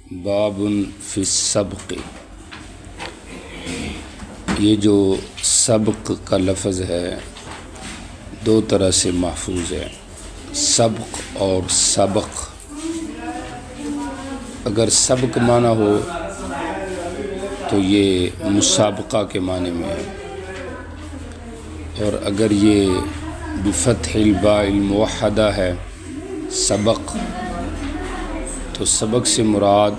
باب فی السبق، یہ جو سبق کا لفظ ہے دو طرح سے محفوظ ہے، سبق اور سبق۔ اگر سبق معنی ہو تو یہ مسابقہ کے معنی میں ہے، اور اگر یہ بفتح الباء الموحدہ ہے سبق، تو سبق سے مراد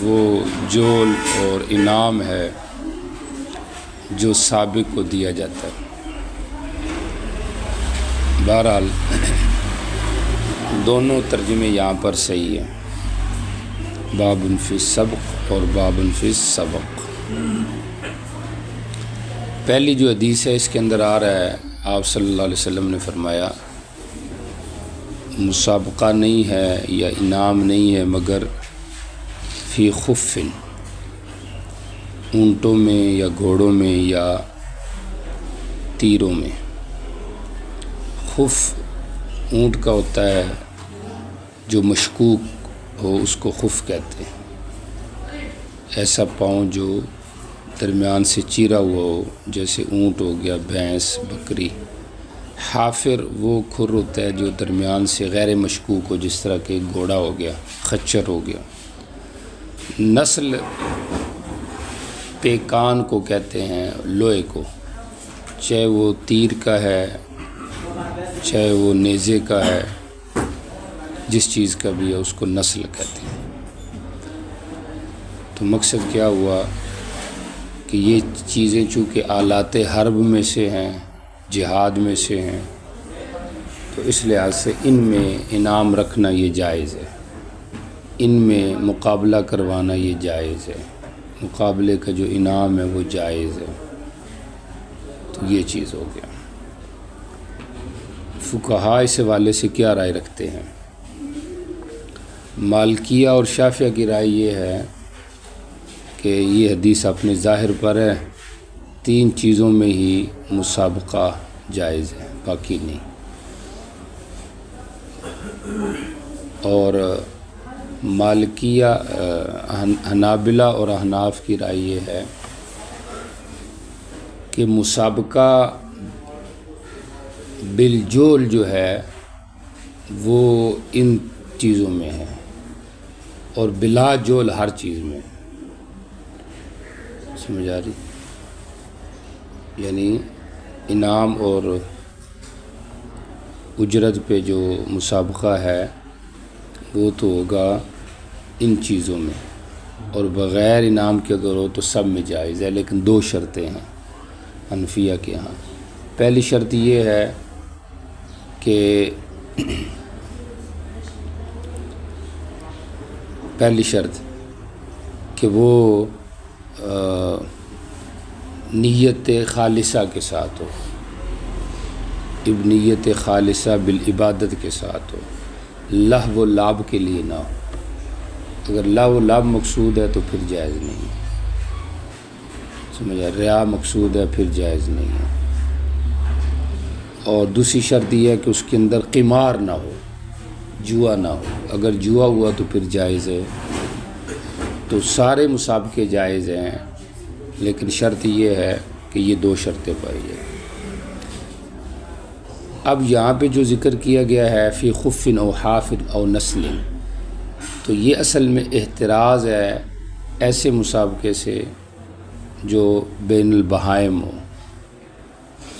وہ جول اور انعام ہے جو سابق کو دیا جاتا ہے۔ بہرحال دونوں ترجمے یہاں پر صحیح ہیں، باب فی السبق اور باب فی السبق۔ پہلی جو حدیث ہے اس کے اندر آ رہا ہے، آپ صلی اللہ علیہ وسلم نے فرمایا مسابقہ نہیں ہے یا انعام نہیں ہے مگر فی خف، اونٹوں میں یا گھوڑوں میں یا تیروں میں۔ خف اونٹ کا ہوتا ہے جو مشکوک ہو، اس کو خف کہتے ہیں، ایسا پاؤں جو درمیان سے چیرا ہوا ہو، جیسے اونٹ ہو گیا، بھینس، بکری۔ حافر وہ کھر ہوتا ہے جو درمیان سے غیر مشکوک ہو، جس طرح کہ گھوڑا ہو گیا، خچر ہو گیا۔ نسل پیکان کو کہتے ہیں، لوہے کو، چاہے وہ تیر کا ہے چاہے وہ نیزے کا ہے، جس چیز کا بھی ہے اس کو نسل کہتے ہیں۔ تو مقصد کیا ہوا کہ یہ چیزیں چونکہ آلات حرب میں سے ہیں، جہاد میں سے ہیں، تو اس لحاظ سے ان میں انعام رکھنا یہ جائز ہے، ان میں مقابلہ کروانا یہ جائز ہے، مقابلے کا جو انعام ہے وہ جائز ہے۔ تو یہ چیز ہو گیا۔ فقہاء اس حوالے سے کیا رائے رکھتے ہیں؟ مالکیہ اور شافعیہ کی رائے یہ ہے کہ یہ حدیث اپنے ظاہر پر ہے، تین چیزوں میں ہی مسابقہ جائز ہے، باقی نہیں۔ اور مالکیہ، حنابلہ اور احناف کی رائے یہ ہے کہ مسابقہ بالجول جو ہے وہ ان چیزوں میں ہے، اور بلا جول ہر چیز میں۔ سمجھ آ رہی؟ یعنی انعام اور اجرت پہ جو مسابقہ ہے وہ تو ہوگا ان چیزوں میں، اور بغیر انعام کے اگر ہو تو سب میں جائز ہے، لیکن دو شرطیں ہیں حنفیہ کے ہاں۔ پہلی شرط یہ ہے کہ وہ نیت خالصہ کے ساتھ ہو، نیت خالصہ بالعبادت کے ساتھ ہو، لہو و لعب کے لیے نہ ہو۔ اگر لہو و لعب مقصود ہے تو پھر جائز نہیں ہے، سمجھا؟ ریا مقصود ہے پھر جائز نہیں ہے۔ اور دوسری شرط یہ ہے کہ اس کے اندر قمار نہ ہو، جوا نہ ہو۔ اگر جوا ہوا تو پھر جائز ہے۔ تو سارے مسابقے جائز ہیں، لیکن شرط یہ ہے کہ یہ دو شرطیں پائی جائیں۔ اب یہاں پہ جو ذکر کیا گیا ہے فی خف او حافر او نسل، تو یہ اصل میں احتراز ہے ایسے مسابقے سے جو بین البہائم ہو،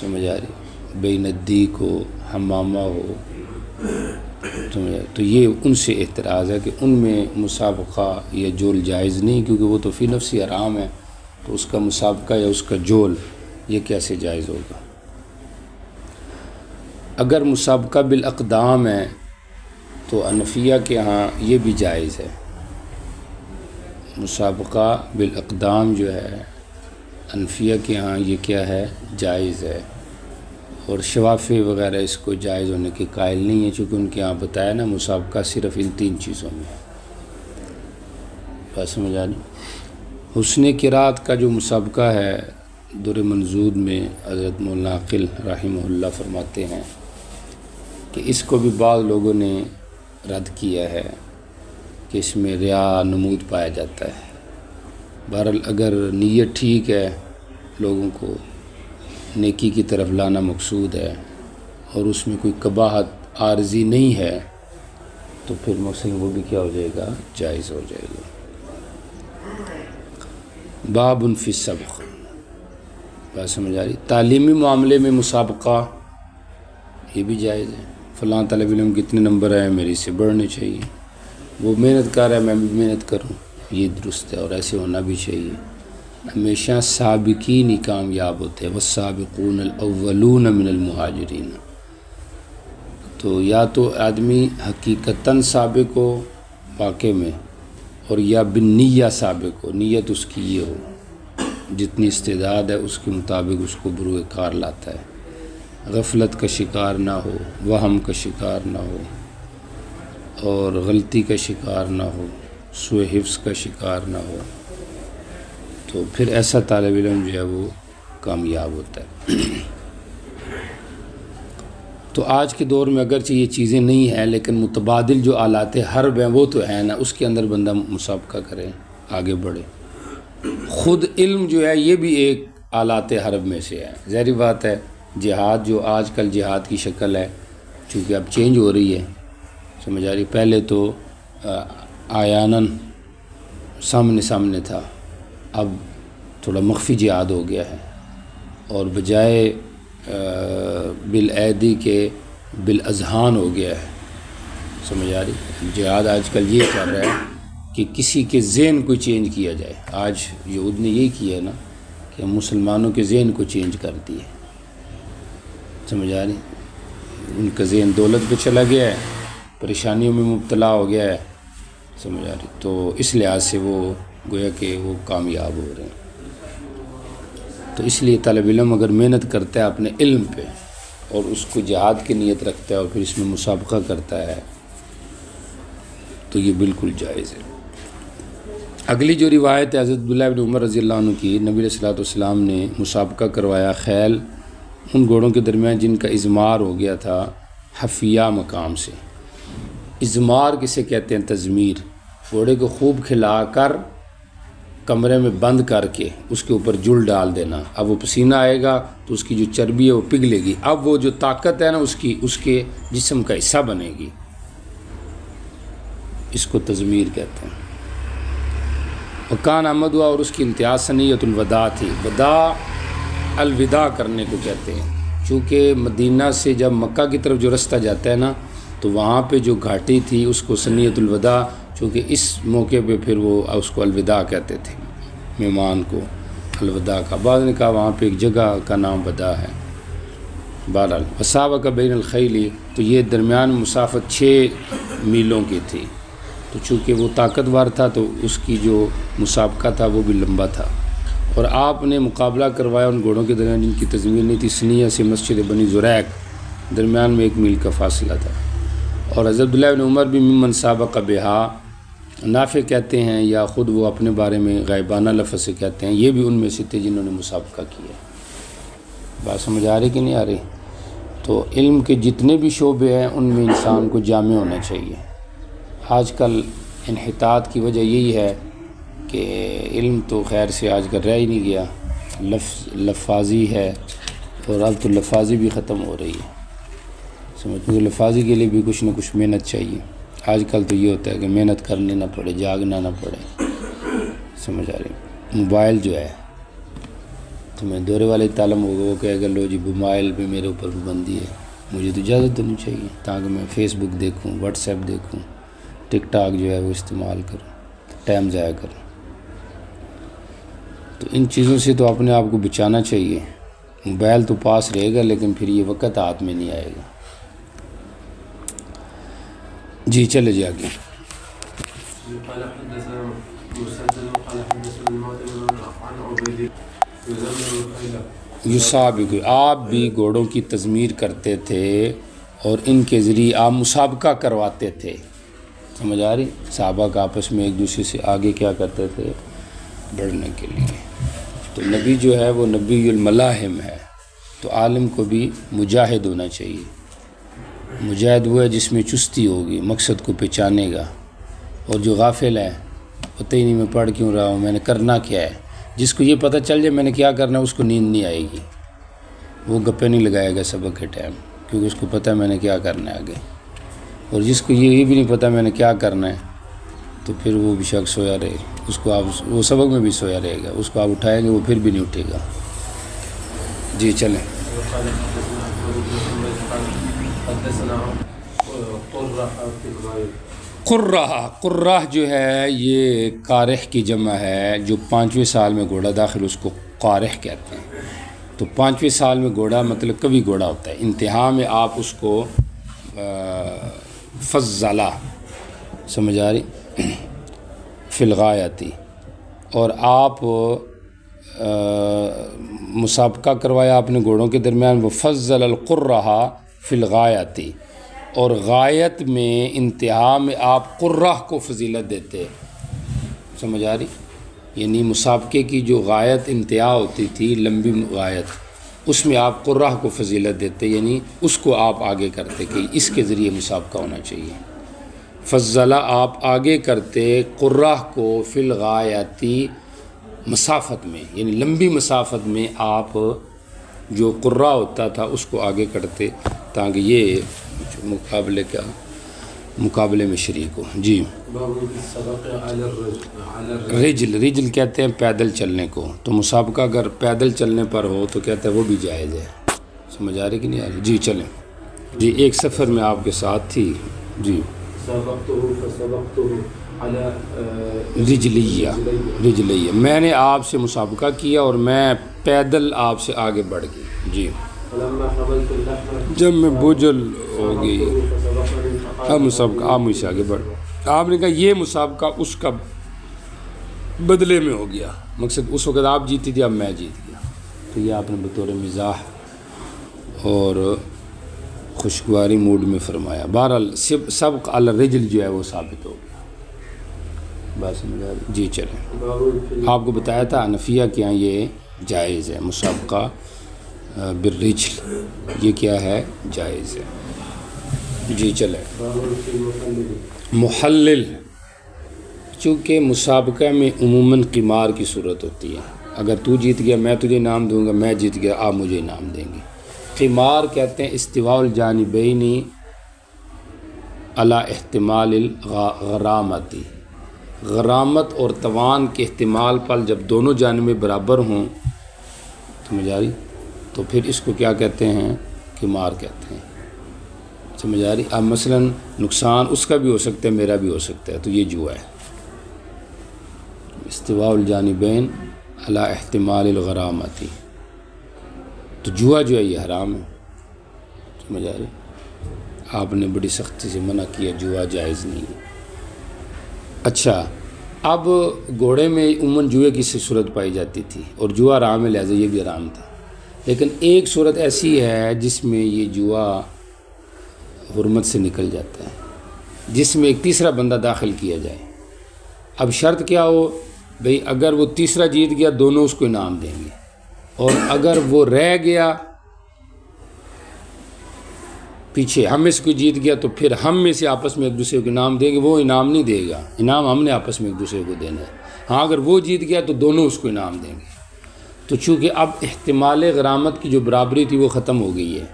سمجھ آ رہی؟ بین الدیک ہو، حمامہ ہو، تو یہ ان سے احتراز ہے کہ ان میں مسابقہ یا جول جائز نہیں، کیونکہ وہ تو فی نفسی حرام ہے، تو اس کا مسابقہ یا اس کا جول یہ کیسے جائز ہوگا؟ اگر مسابقہ بالاقدام ہے تو حنفیہ کے ہاں یہ بھی جائز ہے۔ مسابقہ بالاقدام جو ہے حنفیہ کے ہاں یہ کیا ہے؟ جائز ہے۔ اور شوافی وغیرہ اس کو جائز ہونے کے قائل نہیں ہے، چونکہ ان کے ہاں بتایا نا مسابقہ صرف ان تین چیزوں میں ہے۔ بات سمجھ آ رہی؟ حسن قرات کا جو مسابقہ ہے، در منضود میں حضرت مولانا عاقل رحمہ اللہ فرماتے ہیں کہ اس کو بھی بعض لوگوں نے رد کیا ہے، کہ اس میں ریا نمود پایا جاتا ہے۔ بہرحال اگر نیت ٹھیک ہے، لوگوں کو نیکی کی طرف لانا مقصود ہے، اور اس میں کوئی قباحت عارضی نہیں ہے، تو پھر مقصد وہ بھی کیا ہو جائے گا، جائز ہو جائے گا۔ باب فی السبق، بات سمجھ آ رہی؟ تعلیمی معاملے میں مسابقہ یہ بھی جائز ہے۔ فلاں طالب علم کتنے نمبر آئے، میری سے بڑھنے چاہیے، وہ محنت کر رہا ہے میں بھی محنت کروں، یہ درست ہے اور ایسے ہونا بھی چاہیے۔ ہمیشہ سابقین ہی کامیاب ہوتے ہیں، والسابقون الاولون من المہاجرین۔ تو یا تو آدمی حقیقتاً سابق ہو واقع میں، اور یا بالنیہ سابق ہو، نیت اس کی یہ ہو، جتنی استعداد ہے اس کے مطابق اس کو بروئے کار لاتا ہے، غفلت کا شکار نہ ہو، وہم کا شکار نہ ہو، اور غلطی کا شکار نہ ہو، سوء حفظ کا شکار نہ ہو، تو پھر ایسا طالب علم جو ہے وہ کامیاب ہوتا ہے۔ تو آج کے دور میں اگرچہ یہ چیزیں نہیں ہیں، لیکن متبادل جو آلات حرب ہیں وہ تو ہیں نا، اس کے اندر بندہ مسابقہ کرے، آگے بڑھے۔ خود علم جو ہے یہ بھی ایک آلات حرب میں سے ہے۔ ظاہری بات ہے جہاد جو آج کل جہاد کی شکل ہے، چونکہ اب چینج ہو رہی ہے، سمجھ آ رہی؟ پہلے تو آیاناً سامنے سامنے تھا، اب تھوڑا مخفی جہاد ہو گیا ہے، اور بجائے بالایدی کے بالاذہان ہو گیا ہے، سمجھ آ رہی؟ جہاد آج کل یہ کر رہا ہے کہ کسی کے ذہن کو چینج کیا جائے۔ آج یہود نے یہی کیا ہے نا، کہ مسلمانوں کے ذہن کو چینج کر دیے، سمجھ آ رہی؟ ان کا ذہن دولت پہ چلا گیا ہے، پریشانیوں میں مبتلا ہو گیا ہے، سمجھ آ رہی؟ تو اس لحاظ سے وہ گویا کہ وہ کامیاب ہو رہے ہیں۔ تو اس لیے طالب علم اگر محنت کرتا ہے اپنے علم پہ، اور اس کو جہاد کی نیت رکھتا ہے اور پھر اس میں مسابقہ کرتا ہے، تو یہ بالکل جائز ہے۔ اگلی جو روایت ہے حضرت عبداللہ بن عمر رضی اللہ عنہ کی، نبی علیہ الصلوۃ والسلام نے مسابقہ کروایا خیل ان گھوڑوں کے درمیان جن کا اضمار ہو گیا تھا حفیہ مقام سے۔ اضمار کسے کہتے ہیں؟ تضمیر، گھوڑے کو خوب کھلا کر کمرے میں بند کر کے اس کے اوپر جل ڈال دینا، اب وہ پسینہ آئے گا تو اس کی جو چربی ہے وہ پگھلے گی، اب وہ جو طاقت ہے نا اس کے جسم کا حصہ بنے گی، اس کو تضمیر کہتے ہیں۔ وکان احمد ہوا، اور اس کی انتہا سنیت الوداع تھی، وداع الوداع کرنے کو کہتے ہیں، چونکہ مدینہ سے جب مکہ کی طرف جو رستہ جاتا ہے نا، تو وہاں پہ جو گھاٹی تھی اس کو سنیت الوداع، چونکہ اس موقع پہ پھر وہ اس کو الوداع کہتے تھے، مہمان کو الوداع کا۔ بعض نے کہا وہاں پہ ایک جگہ کا نام وداع ہے۔ بہرحال وسابق بین الخیل، تو یہ درمیان مسافت 6 میلوں کی تھی، تو چونکہ وہ طاقتور تھا تو اس کی جو مسابقہ تھا وہ بھی لمبا تھا، اور آپ نے مقابلہ کروایا ان گھوڑوں کے درمیان جن کی تضمیر نہیں تھی۔ سنیہ سے مسجد بنی زریق درمیان میں 1 میل کا فاصلہ تھا، اور حضرت عبداللہ بن عمر بھی ممن سابق بہا، نافع کہتے ہیں یا خود وہ اپنے بارے میں غائبانہ لفظ سے کہتے ہیں، یہ بھی ان میں سے تھے جنہوں نے مسابقہ کیا۔ بات سمجھ آ رہی کہ نہیں آ رہی؟ تو علم کے جتنے بھی شعبے ہیں ان میں انسان کو جامع ہونا چاہیے۔ آج کل انحطاط کی وجہ یہی ہے کہ علم تو خیر سے آج کل رہ ہی نہیں گیا، لفاظی ہے، اور اب تو لفاظی بھی ختم ہو رہی ہے، سمجھو لفاظی کے لیے بھی کچھ نہ کچھ محنت چاہیے۔ آج کل تو یہ ہوتا ہے کہ محنت کرنی نہ پڑے، جاگنا نہ پڑے، سمجھ آ رہی؟ موبائل جو ہے، تو میں دورے والے تعلم ہوگا، وہ کہے گا لو جی موبائل پہ میرے اوپر پابندی ہے، مجھے تو اجازت دینی چاہیے تاکہ میں فیس بک دیکھوں، واٹس ایپ دیکھوں، ٹک ٹاک جو ہے وہ استعمال کروں، ٹائم ضائع کروں۔ تو ان چیزوں سے تو اپنے آپ کو بچانا چاہیے۔ موبائل تو پاس رہے گا لیکن پھر یہ وقت ہاتھ میں نہیں آئے گا۔ جی چلے جی آگے۔ قال حدثنا مسدد قال حدثنا المعتمر عن عبيد يزمر الخيل یسابق، آپ بھی گھوڑوں کی تضمیر کرتے تھے اور ان کے ذریعے آپ مسابقہ کرواتے تھے، سمجھ آ رہی؟ صحابہ کا آپس میں ایک دوسرے سے آگے کیا کرتے تھے؟ بڑھنے کے لیے۔ تو نبی جو ہے وہ نبی الملاحم ہے، تو عالم کو بھی مجاہد ہونا چاہیے۔ مجاہد وہ ہے جس میں چستی ہوگی، مقصد کو پہچانے گا اور جو غافل ہے پتہ ہی نہیں میں پڑھ کیوں رہا ہوں، میں نے کرنا کیا ہے. جس کو یہ پتہ چل جائے میں نے کیا کرنا ہے، اس کو نیند نہیں آئے گی، وہ گپے نہیں لگائے گا سبق کے ٹائم، کیونکہ اس کو پتہ ہے میں نے کیا کرنا ہے آگے. اور جس کو یہ بھی نہیں پتہ میں نے کیا کرنا ہے، تو پھر وہ بھی شک سویا رہے، اس کو آپ وہ سبق میں بھی سویا رہے گا، اس کو آپ اٹھائیں گے وہ پھر بھی نہیں اٹھے گا. جی چلیں. قال حدثنا احمد بن محمد قال حدثنا قرة في الغائب. قرہ جو ہے یہ قارح کی جمع ہے، جو 5ویں سال میں گھوڑا داخل اس کو قارح کہتے ہیں. تو 5ویں سال میں گھوڑا مطلب کبھی گھوڑا ہوتا ہے، انتہا میں آپ اس کو فضلہ سمجھ آ رہی فی الغایتی، اور آپ مسابقہ کروایا آپ نے گھوڑوں کے درمیان، وہ فضل القرہ فی الغایتی، اور غایت میں انتہا میں آپ قرہ کو فضیلت دیتے. سمجھ آ رہی؟ یعنی مسابقے کی جو غایت انتہا ہوتی تھی لمبی غایت، اس میں آپ قرہ کو فضیلت دیتے، یعنی اس کو آپ آگے کرتے کہ اس کے ذریعے مسابقہ ہونا چاہیے. فضلہ آپ آگے کرتے قرہ کو فی الغایتی مسافت میں، یعنی لمبی مسافت میں آپ جو قرہ ہوتا تھا اس کو آگے کرتے تاکہ یہ مقابلے میں شریک ہو. جی. رجل کہتے ہیں پیدل چلنے کو، تو مسابقہ اگر پیدل چلنے پر ہو تو کہتے ہیں وہ بھی جائز ہے. سمجھ آ رہی کہ نہیں آ رہی؟ جی چلیں. جی ایک سفر میں آپ کے ساتھ تھی. جی. رجلیہ میں نے آپ سے مسابقہ کیا اور میں پیدل آپ سے آگے بڑھ گئی. جی. جب میں بوجھل ہو گئی اب مسابقہ آپ مجھ سے آگے بڑھ، آپ نے کہا یہ مسابقہ اس کا بدلے میں ہو گیا، مقصد اس وقت آپ جیتی تھی اب میں جیت گیا. تو یہ آپ نے بطور مزاح اور خوشگواری موڈ میں فرمایا. بہرحال سبق علی الرجل جو ہے وہ ثابت ہو گیا. بات سمجھ آ رہی؟ جی چلیں. آپ کو بتایا تھا حنفیہ کے یہاں یہ جائز ہے، مسابقہ بالرجل یہ کیا ہے؟ جائز ہے. جی چلیں. محلل، چونکہ مسابقہ میں عموماً قمار کی صورت ہوتی ہے، اگر تو جیت گیا میں تجھے انعام دوں گا، میں جیت گیا آپ مجھے انعام دیں گے. قمار کہتے ہیں استواء الجانبین علی احتمال الغرامتی، غرامت اور توان کے احتمال پر جب دونوں جانبیں برابر ہوں، سمجھ آ رہی؟ تو پھر اس کو کیا کہتے ہیں؟ قمار کہتے ہیں. سمجھ آ رہی؟ اب مثلا نقصان اس کا بھی ہو سکتا ہے میرا بھی ہو سکتا ہے، تو یہ جوا ہے. استواء الجانبین علی احتمال الغرامتی، تو جوا جو ہے یہ حرام ہے. سمجھ آ رہی؟ آپ نے بڑی سختی سے منع کیا، جوا جائز نہیں ہے. اچھا، اب گھوڑے میں عموماً جوئے کی صورت پائی جاتی تھی اور جوا حرام ہے، لہٰذا یہ بھی حرام تھا. لیکن ایک صورت ایسی ہے جس میں یہ جوا حرمت سے نکل جاتا ہے، جس میں ایک تیسرا بندہ داخل کیا جائے. اب شرط کیا ہو بھئی، اگر وہ تیسرا جیت گیا دونوں اس کو انعام دیں گے، اور اگر وہ رہ گیا پیچھے ہم میں سے کوئی جیت گیا تو پھر ہم میں سے آپس میں ایک دوسرے کو انعام دیں گے. وہ انعام نہیں دے گا، انعام ہم نے آپس میں ایک دوسرے کو دینا ہے. ہاں اگر وہ جیت گیا تو دونوں اس کو انعام دیں گے. تو چونکہ اب احتمال غرامت کی جو برابری تھی وہ ختم ہو گئی ہے.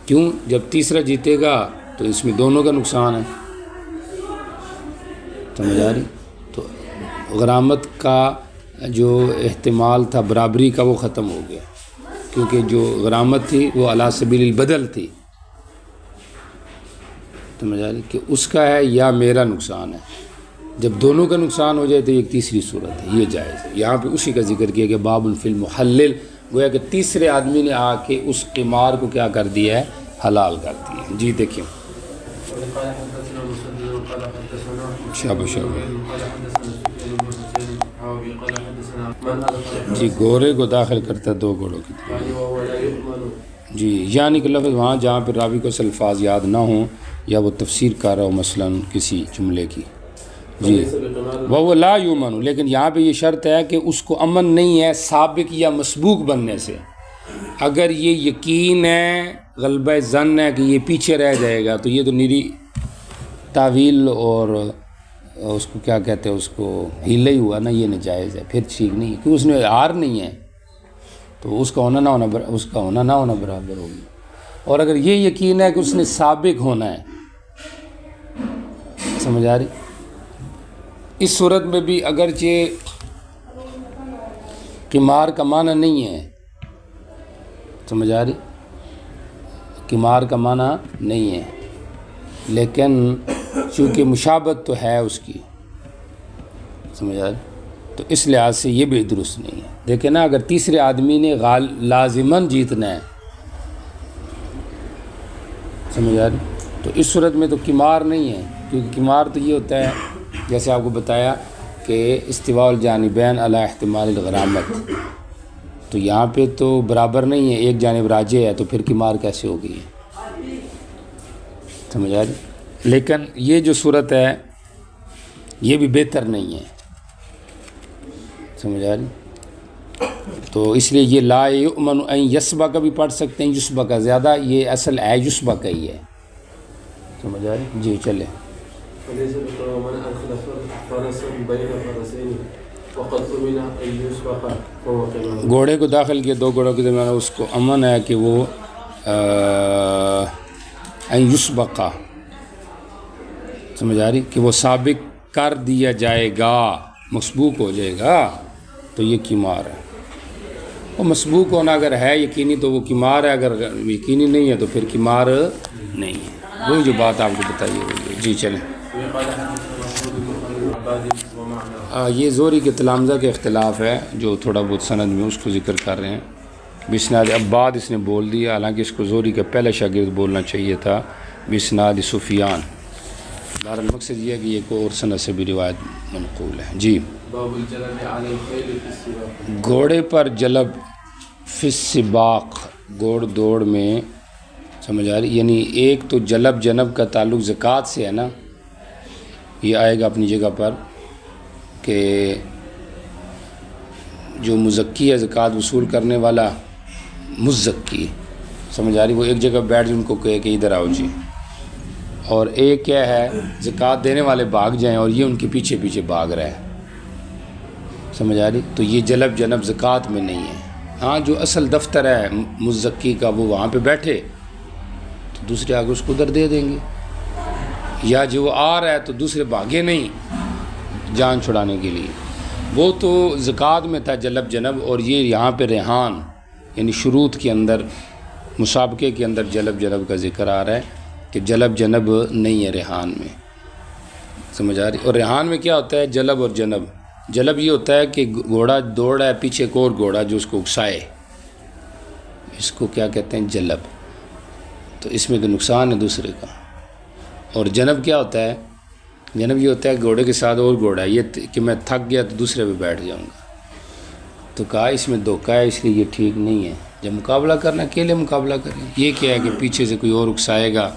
کیوں؟ جب تیسرا جیتے گا تو اس میں دونوں کا نقصان ہے. سمجھ آ رہی؟ تو غرامت کا جو احتمال تھا برابری کا وہ ختم ہو گیا، کیونکہ جو غرامت تھی وہ علی سبیل البدل تھی. سمجھ آ رہی کہ اس کا ہے یا میرا نقصان ہے. جب دونوں کا نقصان ہو جائے تو ایک تیسری صورت ہے، یہ جائز ہے. یہاں پہ اسی کا ذکر کیا کہ باب فی المحلل، گویا کہ تیسرے آدمی نے آ کے اس قمار کو کیا کر دیا ہے؟ حلال کر دیا. جی دیکھیں. شاباش جی. گھوڑے کو داخل کرتا ہے دو گھوڑوں کی طرف. جی یعنی کہ لفظ وہاں جہاں پہ راوی کو الفاظ یاد نہ ہوں یا وہ تفسیر کر رہا ہو مثلا کسی جملے کی. جی وہ لا یؤمن، لیکن یہاں پہ یہ شرط ہے کہ اس کو امن نہیں ہے سابق یا مسبوق بننے سے. اگر یہ یقین ہے، غلبہ ظن ہے کہ یہ پیچھے رہ جائے گا، تو یہ تو نیری تعویل اور اس کو کیا کہتے ہیں، اس کو ہیلا ہی ہوا نا، یہ ناجائز ہے، پھر ٹھیک نہیں ہے، کیونکہ اس میں آر نہیں ہے تو اس کا ہونا نہ ہونا برابر ہوگی۔ اور اگر یہ یقین ہے کہ اس نے سابق ہونا ہے، سمجھ آ رہی؟ اس صورت میں بھی اگرچہ قمار کا معنی نہیں ہے، سمجھ آ رہی، قمار کا معنی نہیں ہے، لیکن چونکہ مشابہت تو ہے اس کی، سمجھ آ رہی، تو اس لحاظ سے یہ بھی درست نہیں ہے۔ دیکھیں نا، اگر تیسرے آدمی نے لازماً جیتنا ہے، سمجھ آ رہی، تو اس صورت میں تو قمار نہیں ہے، کیونکہ قمار تو یہ ہوتا ہے جیسے آپ کو بتایا کہ استواء الجانبین علی احتمال الغرامت، تو یہاں پہ تو برابر نہیں ہے، ایک جانب راجح ہے، تو پھر قمار کیسے ہو گئی ہے، سمجھ آ رہی؟ لیکن یہ جو صورت ہے یہ بھی بہتر نہیں ہے، سمجھ آ رہی؟ تو اس لیے یہ لا یؤمن ان یسبق کا بھی پڑھ سکتے ہیں، یسبق کا زیادہ، یہ اصل ہے یسبق کا ہی ہے، سمجھ آ رہی؟ جی چلے۔ فليس بقرار من أدخل فرسا بين فرسين وقد أمن أن يسبق فهو قمار۔ گھوڑے کو داخل کیا دو گھوڑوں کے درمیان، اس کو امن ہے کہ وہ ان یسبقا، سمجھ آ رہی، کہ وہ سابق کر دیا جائے گا، مسبوق ہو جائے گا، تو یہ قمار ہے۔ وہ مسبوق ہونا اگر ہے یقینی تو وہ قمار ہے، اگر یقینی نہیں ہے تو پھر قمار نہیں ہے، وہی جو بات آپ کو بتائی ہوئی ہے۔ جی چلیں۔ یہ زہری کے تلامذہ کے اختلاف ہے جو تھوڑا بہت سند میں اس کو ذکر کر رہے ہیں، بسناد عباد اس نے بول دیا، حالانکہ اس کو زہری کا پہلا شاگرد بولنا چاہیے تھا، بسناد سفیان۔ بہر المقصد یہ ہے کہ یہ کوئی اور سند سے بھی روایت منقول ہے۔ جی، گھوڑے پر جلب فی السباق، گھوڑ دوڑ میں، سمجھ آ رہی، یعنی ایک تو جلب جنب کا تعلق زکوٰۃ سے ہے نا، یہ آئے گا اپنی جگہ پر کہ جو مزکی ہے زکوٰۃ وصول کرنے والا مزکی، سمجھ آ رہی، وہ ایک جگہ بیٹھ ان کو کہے کہ ادھر آؤ جی، اور ایک کیا ہے زکوٰۃ دینے والے بھاگ جائیں اور یہ ان کے پیچھے پیچھے بھاگ رہا ہے، سمجھ آ رہی، تو یہ جلب جنب زکوٰۃ میں نہیں ہے۔ ہاں جو اصل دفتر ہے مزکی کا وہ وہاں پہ بیٹھے تو دوسرے آگے اس کو ادھر دے دیں گے، یا جو وہ آ رہا ہے تو دوسرے بھاگے نہیں جان چھڑانے کے لیے، وہ تو زکوٰۃ میں تھا جلب جنب، اور یہ یہاں پہ ریحان یعنی شروط کے اندر مسابقے کے اندر جلب جنب کا ذکر آ رہا ہے کہ جلب جنب نہیں ہے ریحان میں، سمجھ آ رہی، اور ریحان میں کیا ہوتا ہے جلب اور جنب، جلب یہ ہوتا ہے کہ گھوڑا دوڑ رہا ہے پیچھے ایک اور گھوڑا جو اس کو اکسائے، اس کو کیا کہتے ہیں جلب، تو اس میں تو نقصان ہے دوسرے کا۔ اور جنب کیا ہوتا ہے، جنب یہ ہوتا ہے گھوڑے کے ساتھ اور گھوڑا ہے، یہ کہ میں تھک گیا تو دوسرے پہ بیٹھ جاؤں گا، تو کہا اس میں دھوکہ ہے، اس لیے یہ ٹھیک نہیں ہے، جب مقابلہ کرنا اکیلے مقابلہ کریں، یہ کیا ہے کہ پیچھے سے کوئی اور اکسائے گا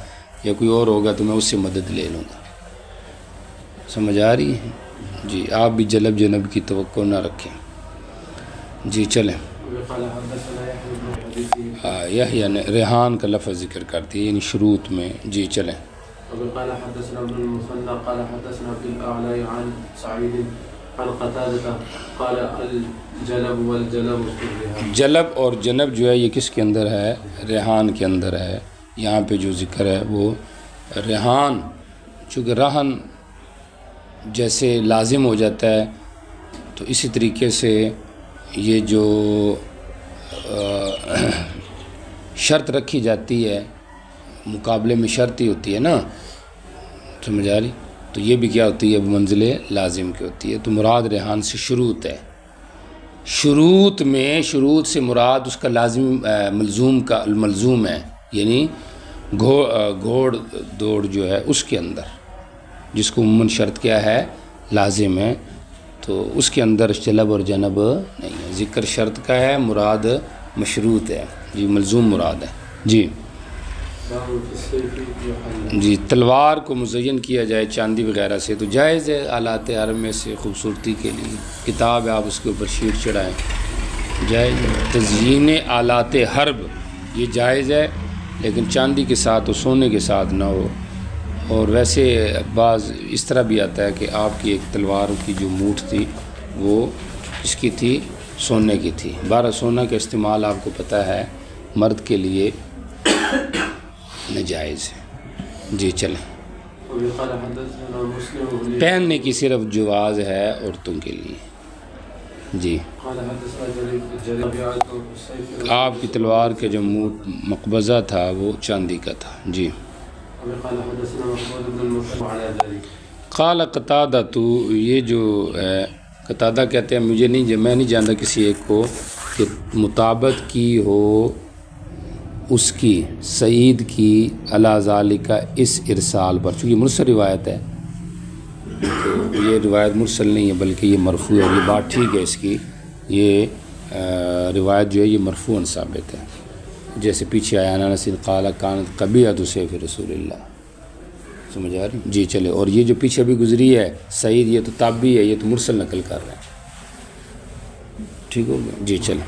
یا کوئی اور ہوگا تو میں اس سے مدد لے لوں گا، سمجھ آ رہی ہے؟ جی، آپ بھی جلب جنب کی توقع نہ رکھیں۔ جی چلیں۔ یحییٰ نے ریحان کا لفظ ذکر کرتی ہے یعنی شروط میں۔ جی چلیں۔ قال حدثنا ابن المثنى قال حدثنا عبد الاعلى عن سعيد عن قتادة قال الجلب والجلب كلها، جلب اور جنب جو ہے یہ کس کے اندر ہے؟ ریحان کے اندر ہے۔ یہاں پہ جو ذکر ہے وہ ریحان، چونکہ رہن جیسے لازم ہو جاتا ہے تو اسی طریقے سے یہ جو شرط رکھی جاتی ہے مقابلے میں شرط ہی ہوتی ہے نا، سمجھ آ رہی، تو یہ بھی کیا ہوتی ہے منزل لازم کی ہوتی ہے۔ تو مراد ریحان سے شروط ہے، شروط میں، شروط سے مراد اس کا لازم ملزوم کا ملزوم ہے، یعنی گھوڑ دوڑ جو ہے اس کے اندر، جس کو عموماً شرط کیا ہے لازم ہے، تو اس کے اندر جلب اور جنب نہیں ہے، ذکر شرط کا ہے، مراد مشروط ہے، جی ملزوم مراد ہے۔ جی جی، تلوار کو مزین کیا جائے چاندی وغیرہ سے تو جائز ہے، آلات حرب میں سے خوبصورتی کے لیے، کتاب ہے آپ اس کے اوپر شیٹ چڑھائیں، جائز ہے۔ تزیین آلات حرب یہ جائز ہے، لیکن چاندی کے ساتھ اور سونے کے ساتھ نہ ہو، اور ویسے بعض اس طرح بھی آتا ہے کہ آپ کی ایک تلوار کی جو مونٹ تھی وہ کس کی تھی؟ سونے کی تھی۔ بارہ سونا کا استعمال آپ کو پتہ ہے مرد کے لیے ناجائز ہے۔ جی چلیں، پہننے کی صرف جواز ہے عورتوں کے لیے۔ جی، آپ کی تلوار کے جو مقبضہ تھا وہ چاندی کا تھا۔ جی، قال قتادہ، تو یہ جو ہے قتادہ کہتے ہیں میں نہیں جانتا کسی ایک کو کہ مطابقت کی ہو اس کی سعید کی علی ذالک اس ارسال پر، چونکہ مرسل روایت ہے تو یہ روایت مرسل نہیں ہے بلکہ یہ مرفوع ہے، اور یہ بات ٹھیک ہے اس کی، یہ روایت جو ہے یہ مرفوعاً ثابت ہے، جیسے پیچھے آیا انس قال کانت قبیعۃ سیف رسول اللہ، سمجھ آ رہی؟ جی چلے، اور یہ جو پیچھے بھی گزری ہے سعید، یہ تو تابعی ہے، یہ تو مرسل نقل کر رہے ہیں، ٹھیک ہو گیا؟ جی چلیں۔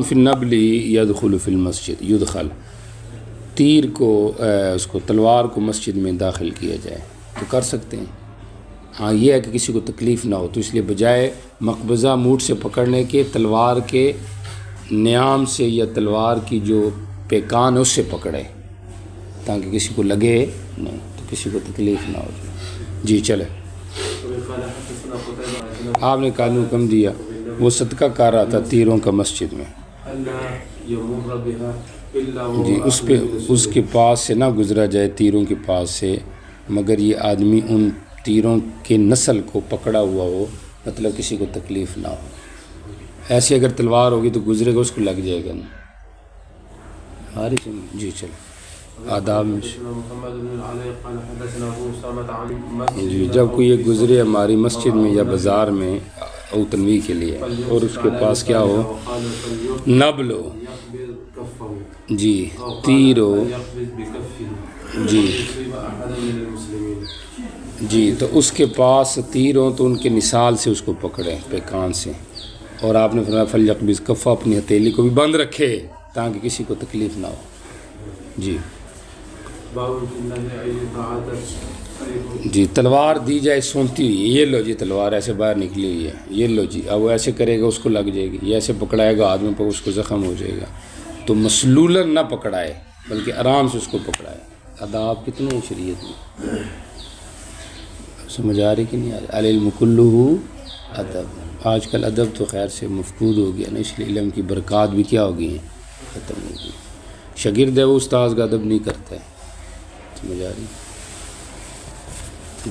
فی النبل یدخل فی المسجد، یدخل، تیر کو اس کو تلوار کو مسجد میں داخل کیا جائے تو کر سکتے ہیں، ہاں یہ ہے کہ کسی کو تکلیف نہ ہو، تو اس لیے بجائے مقبضہ مونٹ سے پکڑنے کے تلوار کے نیام سے یا تلوار کی جو پیکان ہے اس سے پکڑے تاکہ کسی کو لگے نہیں، تو کسی کو تکلیف نہ ہو جائے۔ جی چلے، آپ نے قانون حکم دیا، وہ صدقہ کر رہا تھا تیروں کا مسجد میں، جی اس کے پاس سے نہ گزرا جائے تیروں کے پاس سے مگر یہ آدمی ان تیروں کے نسل کو پکڑا ہوا ہو، مطلب کسی کو تکلیف نہ ہو، ایسی اگر تلوار ہوگی تو گزرے گا اس کو لگ جائے گا نا۔ جی چلو آداب میں جی، جب کوئی یہ گزرے ہماری مسجد میں یا بازار میں او تنویح کے لیے اور اس کے پاس کیا ہو، نبل ہو، جی تیر ہو، جی تو اس کے پاس تیر ہو تو ان کے نصال سے اس کو پکڑے پیکان سے، اور آپ نے فرمایا فلیقبض کفہ، اپنی ہتھیلی کو بھی بند رکھے تاکہ کسی کو تکلیف نہ ہو۔ جی جی، تلوار دی جائے سونتی ہوئی، یہ لو جی تلوار ایسے باہر نکلی ہوئی ہے، یہ لو جی، اب وہ ایسے کرے گا اس کو لگ جائے گی، یہ ایسے پکڑائے گا آدمی پر اس کو زخم ہو جائے گا، تو مسلولاً نہ پکڑائے بلکہ آرام سے اس کو پکڑائے۔ آداب کتنے ہیں شریعت میں، سمجھ آ رہی کہ نہیں آ رہی؟ العلم کلہ ادب، آج کل ادب تو خیر سے مفقود ہو گیا نا، اس لیے علم کی برکات بھی کیا ہو گئی ہیں، ختم ہو گئی۔ شاگرد ہے وہ استاذ کا ادب نہیں کرتا ہے، سمجھ آ رہی؟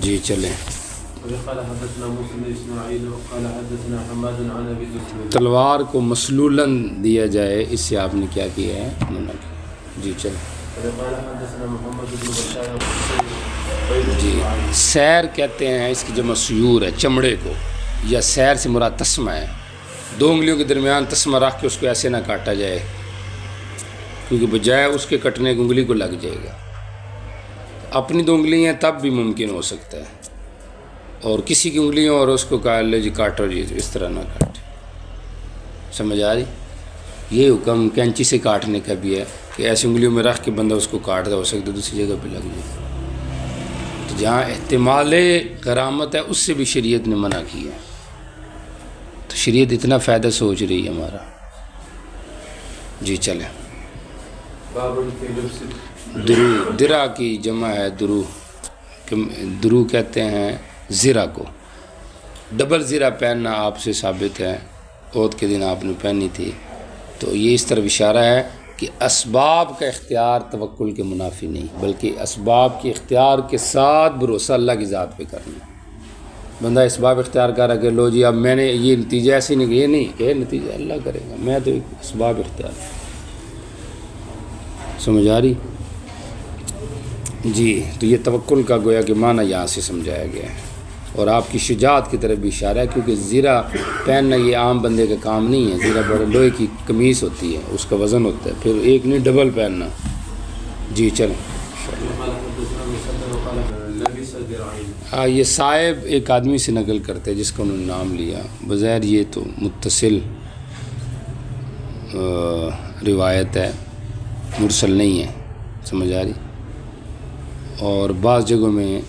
جی چلیں، تلوار کو مسلولاً دیا جائے، اس سے آپ نے کیا کیا ہے، منع کیا۔ جی چلیں، جی سیر کہتے ہیں، اس کی جمع سیور ہے، چمڑے کو، یا سیر سے مراد تسمہ ہے، دو انگلیوں کے درمیان تسمہ رکھ کے اس کو ایسے نہ کاٹا جائے کیونکہ بجائے اس کے کٹنے کی انگلی کو لگ جائے گا، اپنی دو انگلیاں تب بھی ممکن ہو سکتا ہے، اور کسی کی انگلیوں اور اس کو کہا لے جی کاٹو جی، اس طرح نہ کاٹے، سمجھ آ رہی؟ یہ حکم کینچی سے کاٹنے کا بھی ہے کہ ایسی انگلیوں میں رکھ کے بندہ اس کو کاٹ ہو سکتا ہے، دوسری جگہ پہ لگ جائے، تو جہاں احتمال غرامت ہے اس سے بھی شریعت نے منع کیا ہے، تو شریعت اتنا فائدہ سوچ رہی ہے ہمارا۔ جی چلیں، درو، درا کی جمع ہے درو، درو کہتے ہیں زرہ کو، ڈبل زرہ پہننا آپ سے ثابت ہے، عہد کے دن آپ نے پہنی تھی، تو یہ اس طرف اشارہ ہے کہ اسباب کا اختیار توکل کے منافی نہیں، بلکہ اسباب کے اختیار کے ساتھ بھروسہ اللہ کی ذات پہ کرنا۔ بندہ اسباب اختیار کر رہا کہ لو جی اب میں نے یہ نتیجہ ایسے نہیں کہ یہ نہیں کہ نتیجہ اللہ کرے گا، میں تو اسباب اختیار، سمجھ آ رہی؟ جی تو یہ توکل کا گویا کہ معنی یہاں سے سمجھایا گیا ہے، اور آپ کی شجاعت کی طرف بھی اشارہ ہے، کیونکہ زرہ پہننا یہ عام بندے کا کام نہیں ہے، زرہ بڑے لوہے کی قمیص ہوتی ہے، اس کا وزن ہوتا ہے، پھر ایک نہیں ڈبل پہننا۔ جی چلیں، یہ صاحب ایک آدمی سے نقل کرتے جس کا انہوں نے نام لیا، بظاہر یہ تو متصل روایت ہے، مرسل نہیں ہے، سمجھ آ رہی؟ اور بعض جگہوں میں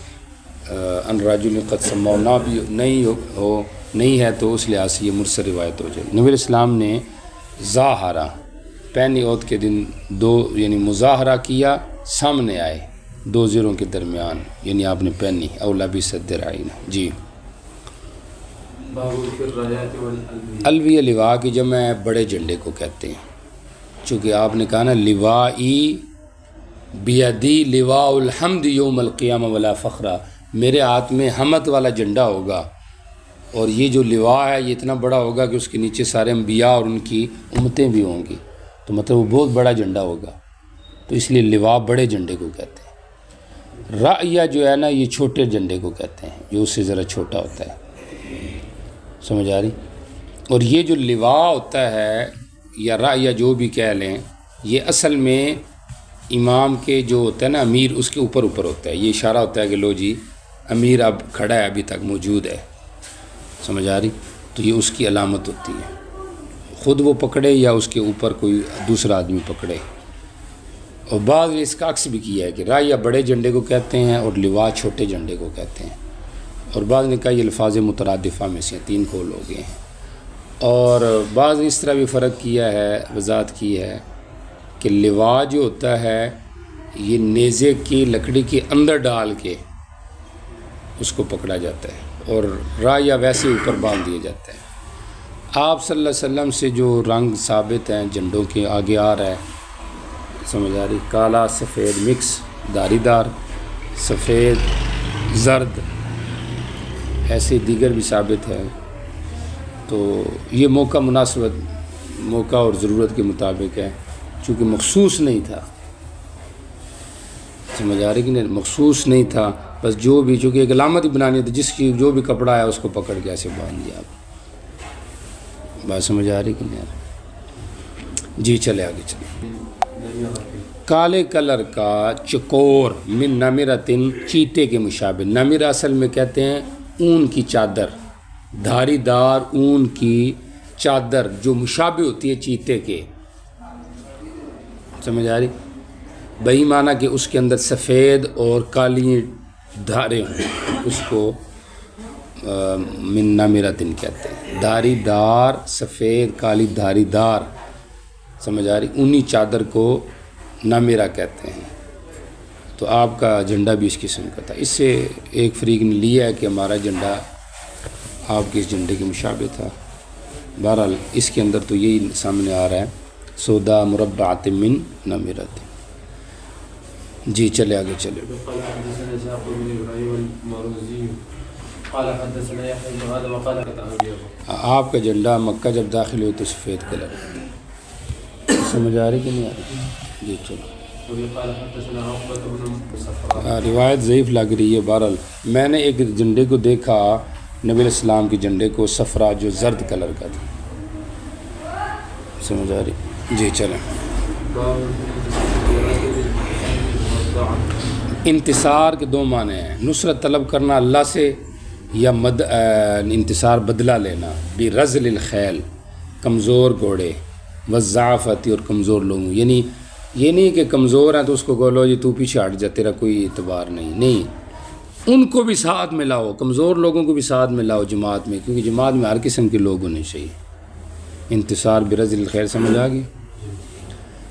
ان رجل قد سمعنا بھی نہیں ہے تو اس لحاظ سے یہ مرسل روایت ہو جائے. نبی السلام نے ظاہرہ پہنی عود کے دن دو یعنی مظاہرہ کیا، سامنے آئے دو زیروں کے درمیان، یعنی آپ نے پہنی اولا بھی صدر آئین. جی الویہ لوا کی جمع ہے، بڑے جھنڈے کو کہتے ہیں. چونکہ آپ نے کہا نا لوائی بیدی لواء الحمد یوم القیامہ ولا فخرہ، میرے ہاتھ میں حمد والا جھنڈا ہوگا، اور یہ جو لواء ہے یہ اتنا بڑا ہوگا کہ اس کے نیچے سارے انبیاء اور ان کی امتیں بھی ہوں گی، تو مطلب وہ بہت بڑا جھنڈا ہوگا، تو اس لیے لواء بڑے جھنڈے کو کہتے ہیں. رائیہ جو ہے نا یہ چھوٹے جھنڈے کو کہتے ہیں، جو اس سے ذرا چھوٹا ہوتا ہے. سمجھ آ رہی؟ اور یہ جو لواء ہوتا ہے یا رائیہ جو بھی کہہ لیں، یہ اصل میں امام کے جو ہوتا ہے نا امیر، اس کے اوپر ہوتا ہے. یہ اشارہ ہوتا ہے کہ لو جی امیر اب کھڑا ہے، ابھی تک موجود ہے. سمجھ آ رہی؟ تو یہ اس کی علامت ہوتی ہے، خود وہ پکڑے یا اس کے اوپر کوئی دوسرا آدمی پکڑے. اور بعض اس کا عکس بھی کیا ہے کہ رائیہ بڑے جھنڈے کو کہتے ہیں اور لواء چھوٹے جھنڈے کو کہتے ہیں. اور بعض نے کہا یہ الفاظ مترادفہ میں سے تین کھول ہو گئے ہیں. اور بعض اس طرح بھی فرق کیا ہے، وضاحت کی ہے کہ لواء جو ہوتا ہے یہ نیزے کی لکڑی کے اندر ڈال کے اس کو پکڑا جاتا ہے، اور رائیہ ویسے اوپر باندھ دیا جاتا ہے. آپ صلی اللہ علیہ وسلم سے جو رنگ ثابت ہیں جھنڈوں کے آگے آ رہا ہے، سمجھ آ رہی، کالا سفید مکس، دھاری دار، سفید زرد، ایسے دیگر بھی ثابت ہے. تو یہ موقع مناسبت موقع اور ضرورت کے مطابق ہے، چونکہ مخصوص نہیں تھا. سمجھ آ رہی کہ نہیں؟ مخصوص نہیں تھا، بس جو بھی چونکہ ایک علامت ہی بنانی تھی، جس کی جو بھی کپڑا ہے اس کو پکڑ کے ایسے باندھ دیا. آپ بات سمجھ آ رہی کہ نہیں؟ جی چلے آگے چلے. کالے کلر کا چکور من نمرتن، چیتے کے مشابہ. نمرہ اصل میں کہتے ہیں اون کی چادر، دھاری دار اون کی چادر جو مشابہ ہوتی ہے چیتے کے. سمجھ آ رہی؟ بہی معنی کہ اس کے اندر سفید اور کالی دھاریں ہوں، اس کو من نمرتن کہتے ہیں. دھاری دار سفید کالی دھاری دار، سمجھ آ رہی، اونی چادر کو نمرہ کہتے ہیں. تو آپ کا جھنڈا بھی اس قسم کا تھا. اس سے ایک فریق نے لیا ہے کہ ہمارا جھنڈا آپ کے اس جھنڈے کے مشابہ تھا. بہرحال اس کے اندر تو یہی سامنے آ رہا ہے، سودا مربعات من نمرۃ. جی چلے آگے چلے. آپ کا جھنڈا مکہ جب داخل ہوئی تو سفید کلر، سمجھ آ رہی کہ نہیں آ رہی؟ جی چلو. روایت ضعیف لگ رہی ہے. بہرحال میں نے ایک جھنڈے کو دیکھا، نبی علیہ السلام کے جھنڈے کو، صفرا جو زرد کلر کا تھا. سمجھ آ رہی؟ جی چلیں. انتصار کے دو معنی ہیں، نصرت طلب کرنا اللہ سے، یا انتصار بدلہ لینا. برزل الخیل، کمزور گھوڑے، وضعافتی، اور کمزور لوگوں. یعنی یہ نہیں کہ کمزور ہیں تو اس کو بولو جی تو پیچھے ہٹ جا، تیرا کوئی اعتبار نہیں. ان کو بھی ساتھ میں لاؤ، کمزور لوگوں کو بھی ساتھ میں لاؤ جماعت میں، کیونکہ جماعت میں ہر قسم کے لوگ ہونے چاہیے. انتصار برزل الخیر سمجھ آ گئی.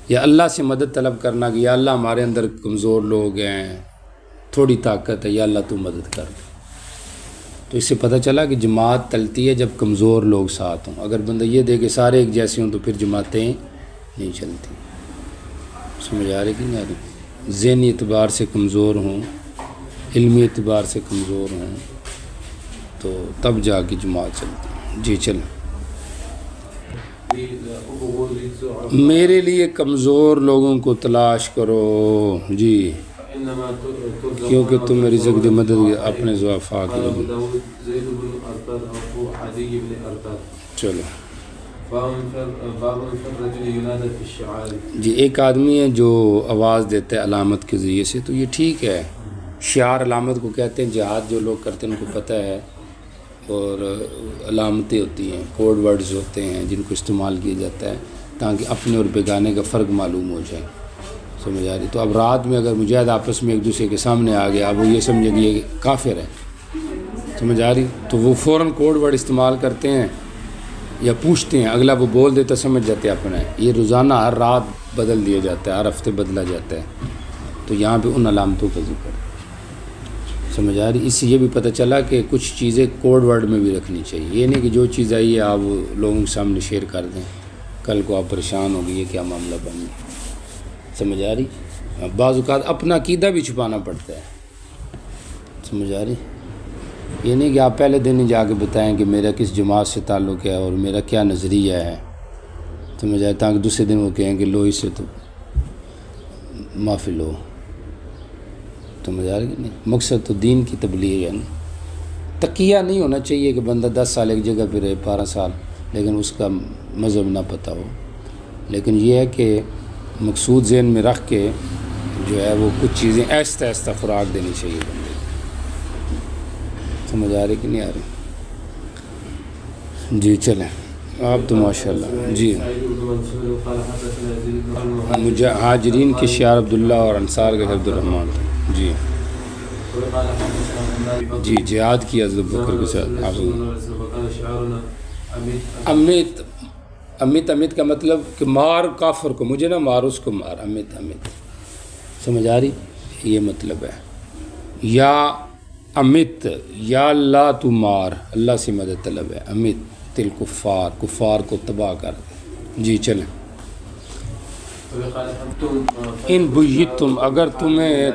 یا اللہ سے مدد طلب کرنا کہ یا اللہ ہمارے اندر کمزور لوگ ہیں، تھوڑی طاقت ہے، یا اللہ تو مدد کر دے. تو اس سے پتہ چلا کہ جماعت تلتی ہے جب کمزور لوگ ساتھ ہوں. اگر بندہ یہ دے کہ سارے ایک جیسے ہوں تو پھر جماعتیں نہیں چلتی. سمجھ آ رہی کہ نہیں آ رہی؟ ذہنی اعتبار سے کمزور ہوں، علمی اعتبار سے کمزور ہوں، تو تب جا کے جماعت چلتی ہے. جی چلیں. میرے لیے کمزور لوگوں کو تلاش کرو، جی، کیونکہ تم میری رزق دی مدد اپنے ضعفاء کی. چلو. جی ایک آدمی ہے جو آواز دیتا ہے علامت کے ذریعے سے، تو یہ ٹھیک ہے. شعار علامت کو کہتے ہیں. جہاد جو لوگ کرتے ہیں ان کو پتہ ہے. اور علامتیں ہوتی ہیں، کوڈ ورڈز ہوتے ہیں جن کو استعمال کیا جاتا ہے تاکہ اپنے اور بیگانے کا فرق معلوم ہو جائے. سمجھ آ رہی؟ تو اب رات میں اگر مجاہد آپس میں ایک دوسرے کے سامنے آ گیا، اب وہ یہ سمجھے کہ یہ کافر ہے، سمجھ آ رہی؟ تو وہ فوراً کوڈ ورڈ استعمال کرتے ہیں یا پوچھتے ہیں، اگلا وہ بول دیتا سمجھ جاتے اپنا ہے۔ یہ روزانہ ہر رات بدل دیا جاتا ہے، ہر ہفتے بدلا جاتا ہے۔ تو یہاں پہ ان علامتوں کا ذکر ہے، سمجھ آ رہی؟ اس سے یہ بھی پتہ چلا کہ کچھ چیزیں کوڈ ورڈ میں بھی رکھنی چاہیے، یہ نہیں کہ جو چیز آئی ہے آپ لوگوں کے سامنے شیئر کر دیں، کل کو آپ پریشان ہو گئی، یہ کیا معاملہ بن گیا، سمجھ آ رہی؟ بعض اوقات اپنا عقیدہ بھی چھپانا پڑتا ہے، سمجھ آ رہی؟ یہ نہیں کہ آپ پہلے دن ہی جا کے بتائیں کہ میرا کس جماعت سے تعلق ہے اور میرا کیا نظریہ ہے، سمجھ آئے، تاکہ دوسرے دن وہ کہیں کہ لو اس سے تو معافی لو، سمجھ آ رہی کہ نہیں؟ مقصد تو دین کی تبلیغ ہے نا۔ تقیہ نہیں ہونا چاہیے کہ بندہ 10 سال ایک جگہ پہ رہے، 12 سال، لیکن اس کا مذہب نہ پتہ ہو، لیکن یہ ہے کہ مقصود ذہن میں رکھ کے جو ہے وہ کچھ چیزیں آہستہ آہستہ خوراک دینی چاہیے بندے کو، سمجھ آ رہی کہ نہیں آ رہی؟ جی چلیں، آپ تو ماشاءاللہ جی۔ ہاجرین کے شعار عبداللہ اور انصار کے عبد الرحمن، جی جی جہاد کی حضرت بکر کے ساتھ۔ امت کا مطلب کہ مار کافر کو، مجھے نہ مار، اس کو مار، امت سمجھ آ رہی؟ یہ مطلب ہے۔ یا امت، یا اللہ تو مار، اللہ سے مدد طلب ہے، امت تل کفار کو تباہ کر دے۔ جی چلیں۔ ان بیتم، اگر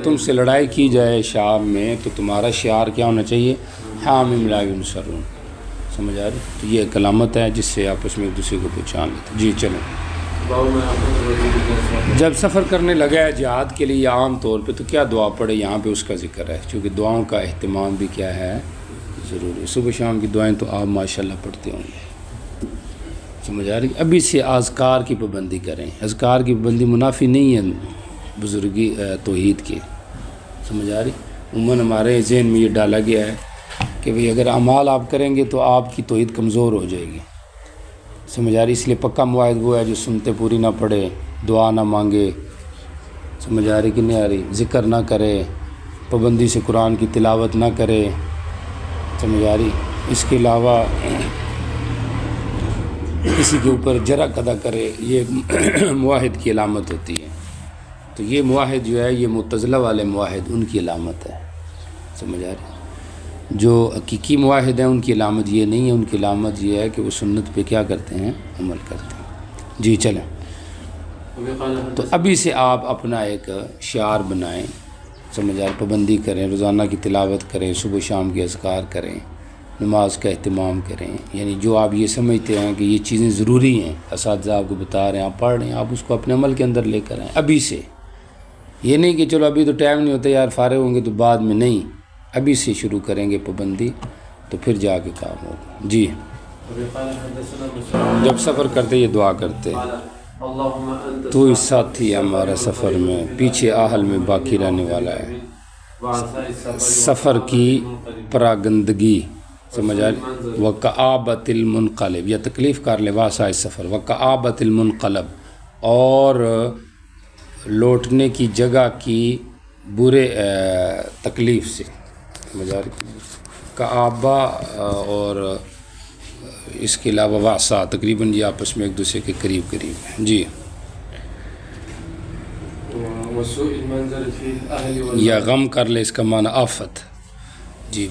تم سے لڑائی کی جائے شام میں تو تمہارا شعار کیا ہونا چاہیے؟ حامیم لا ینصرون، سمجھ آ رہی؟ تو یہ ایک علامت ہے جس سے آپس میں ایک دوسرے کو پہچان لیتے۔ جی چلیں۔ جب سفر کرنے لگا ہے جہاد کے لیے عام طور پہ تو کیا دعا پڑھے؟ یہاں پہ اس کا ذکر ہے، چونکہ دعاؤں کا اہتمام بھی کیا ہے؟ ضروری۔ صبح شام کی دعائیں تو آپ ماشاءاللہ پڑھتے ہوں گے، سمجھ آ رہی؟ ابھی سے اذکار کی پابندی کریں۔ اذکار کی پابندی منافی نہیں ہے بزرگی توحید کے، سمجھ آ رہی؟ عموماً ہمارے ذہن میں یہ ڈالا گیا ہے کہ بھئی اگر اعمال آپ کریں گے تو آپ کی توحید کمزور ہو جائے گی، سمجھ آ رہی؟ اس لیے پکا معاہد وہ ہے جو سنتے پوری نہ پڑھے، دعا نہ مانگے، سمجھ آ رہی کہ نہیں آ رہی؟ ذکر نہ کرے، پابندی سے قرآن کی تلاوت نہ کرے، سمجھ آ رہی؟ اس کے علاوہ کسی کے اوپر جرأت ادا کرے، یہ معاہد کی علامت ہوتی ہے۔ تو یہ معاہد جو ہے، یہ معتزلہ والے معاہد ان کی علامت ہے، سمجھ آ رہی؟ جو حقیقی معاہد ہیں ان کی علامت یہ نہیں ہے، ان کی علامت یہ ہے کہ وہ سنت پہ کیا کرتے ہیں؟ عمل کرتے ہیں۔ جی چلیں۔ تو ابھی سے آپ اپنا ایک شعار بنائیں، سمجھ آ رہی؟ پابندی کریں، روزانہ کی تلاوت کریں، صبح شام کے اذکار کریں، نماز کا اہتمام کریں، یعنی جو آپ یہ سمجھتے ہیں کہ یہ چیزیں ضروری ہیں، اساتذہ آپ کو بتا رہے ہیں، آپ پڑھ رہے ہیں، آپ اس کو اپنے عمل کے اندر لے کر آئیں ابھی سے۔ یہ نہیں کہ چلو ابھی تو ٹائم نہیں ہوتا یار، فارغ ہوں گے تو بعد میں، نہیں، ابھی سے شروع کریں گے پابندی تو پھر جا کے کام ہوگا۔ جی جب سفر کرتے یہ دعا کرتے، تو اس ساتھی ہمارا سفر میں، پیچھے آہل میں باقی رہنے والا ہے، سفر کی پراگندگی، سمجھ آ رہی؟ وَكَآبَةِ الْمُنْقَلِبِ، یا تکلیف کر لے واسع سفر، وَكَآبَةِ الْمُنْقَلَبِ، اور لوٹنے کی جگہ کی برے تکلیف سے، سمجھ آ رہی؟ کعبہ اور اس کے علاوہ واسع تقریباً یہ آپس میں ایک دوسرے کے قریب قریب ہیں۔ جی یا غم کر لے، اس کا معنی آفت۔ جی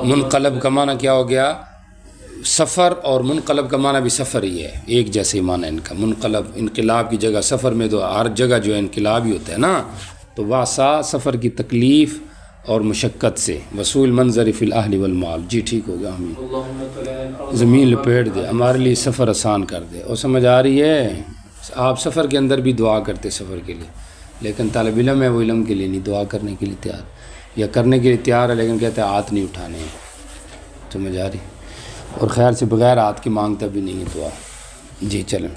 منقلب کا معنی کیا ہو گیا؟ سفر، اور منقلب کا معنی بھی سفر ہی ہے، ایک جیسے معنی ان کا۔ منقلب انقلاب کی جگہ، سفر میں تو ہر جگہ جو ہے انقلاب ہی ہوتا ہے نا، تو واسع سفر کی تکلیف اور مشقت سے، وسوء المنظر فی الاہل والمال۔ جی ٹھیک ہو گیا، ہمیں زمین لپیٹ دے، ہمارے لیے سفر آسان کر دے۔ اور سمجھ آ رہی ہے؟ آپ سفر کے اندر بھی دعا کرتے سفر کے لیے، لیکن طالب علم ہے وہ علم کے لیے نہیں، دعا کرنے کے لیے تیار، یا کرنے کے لیے تیار ہے لیکن کہتے ہیں ہاتھ نہیں اٹھانے ہیں، سمجھ آ رہی؟ اور خیر سے بغیر ہاتھ کے مانگتا بھی نہیں ہے دعا۔ جی چلیں۔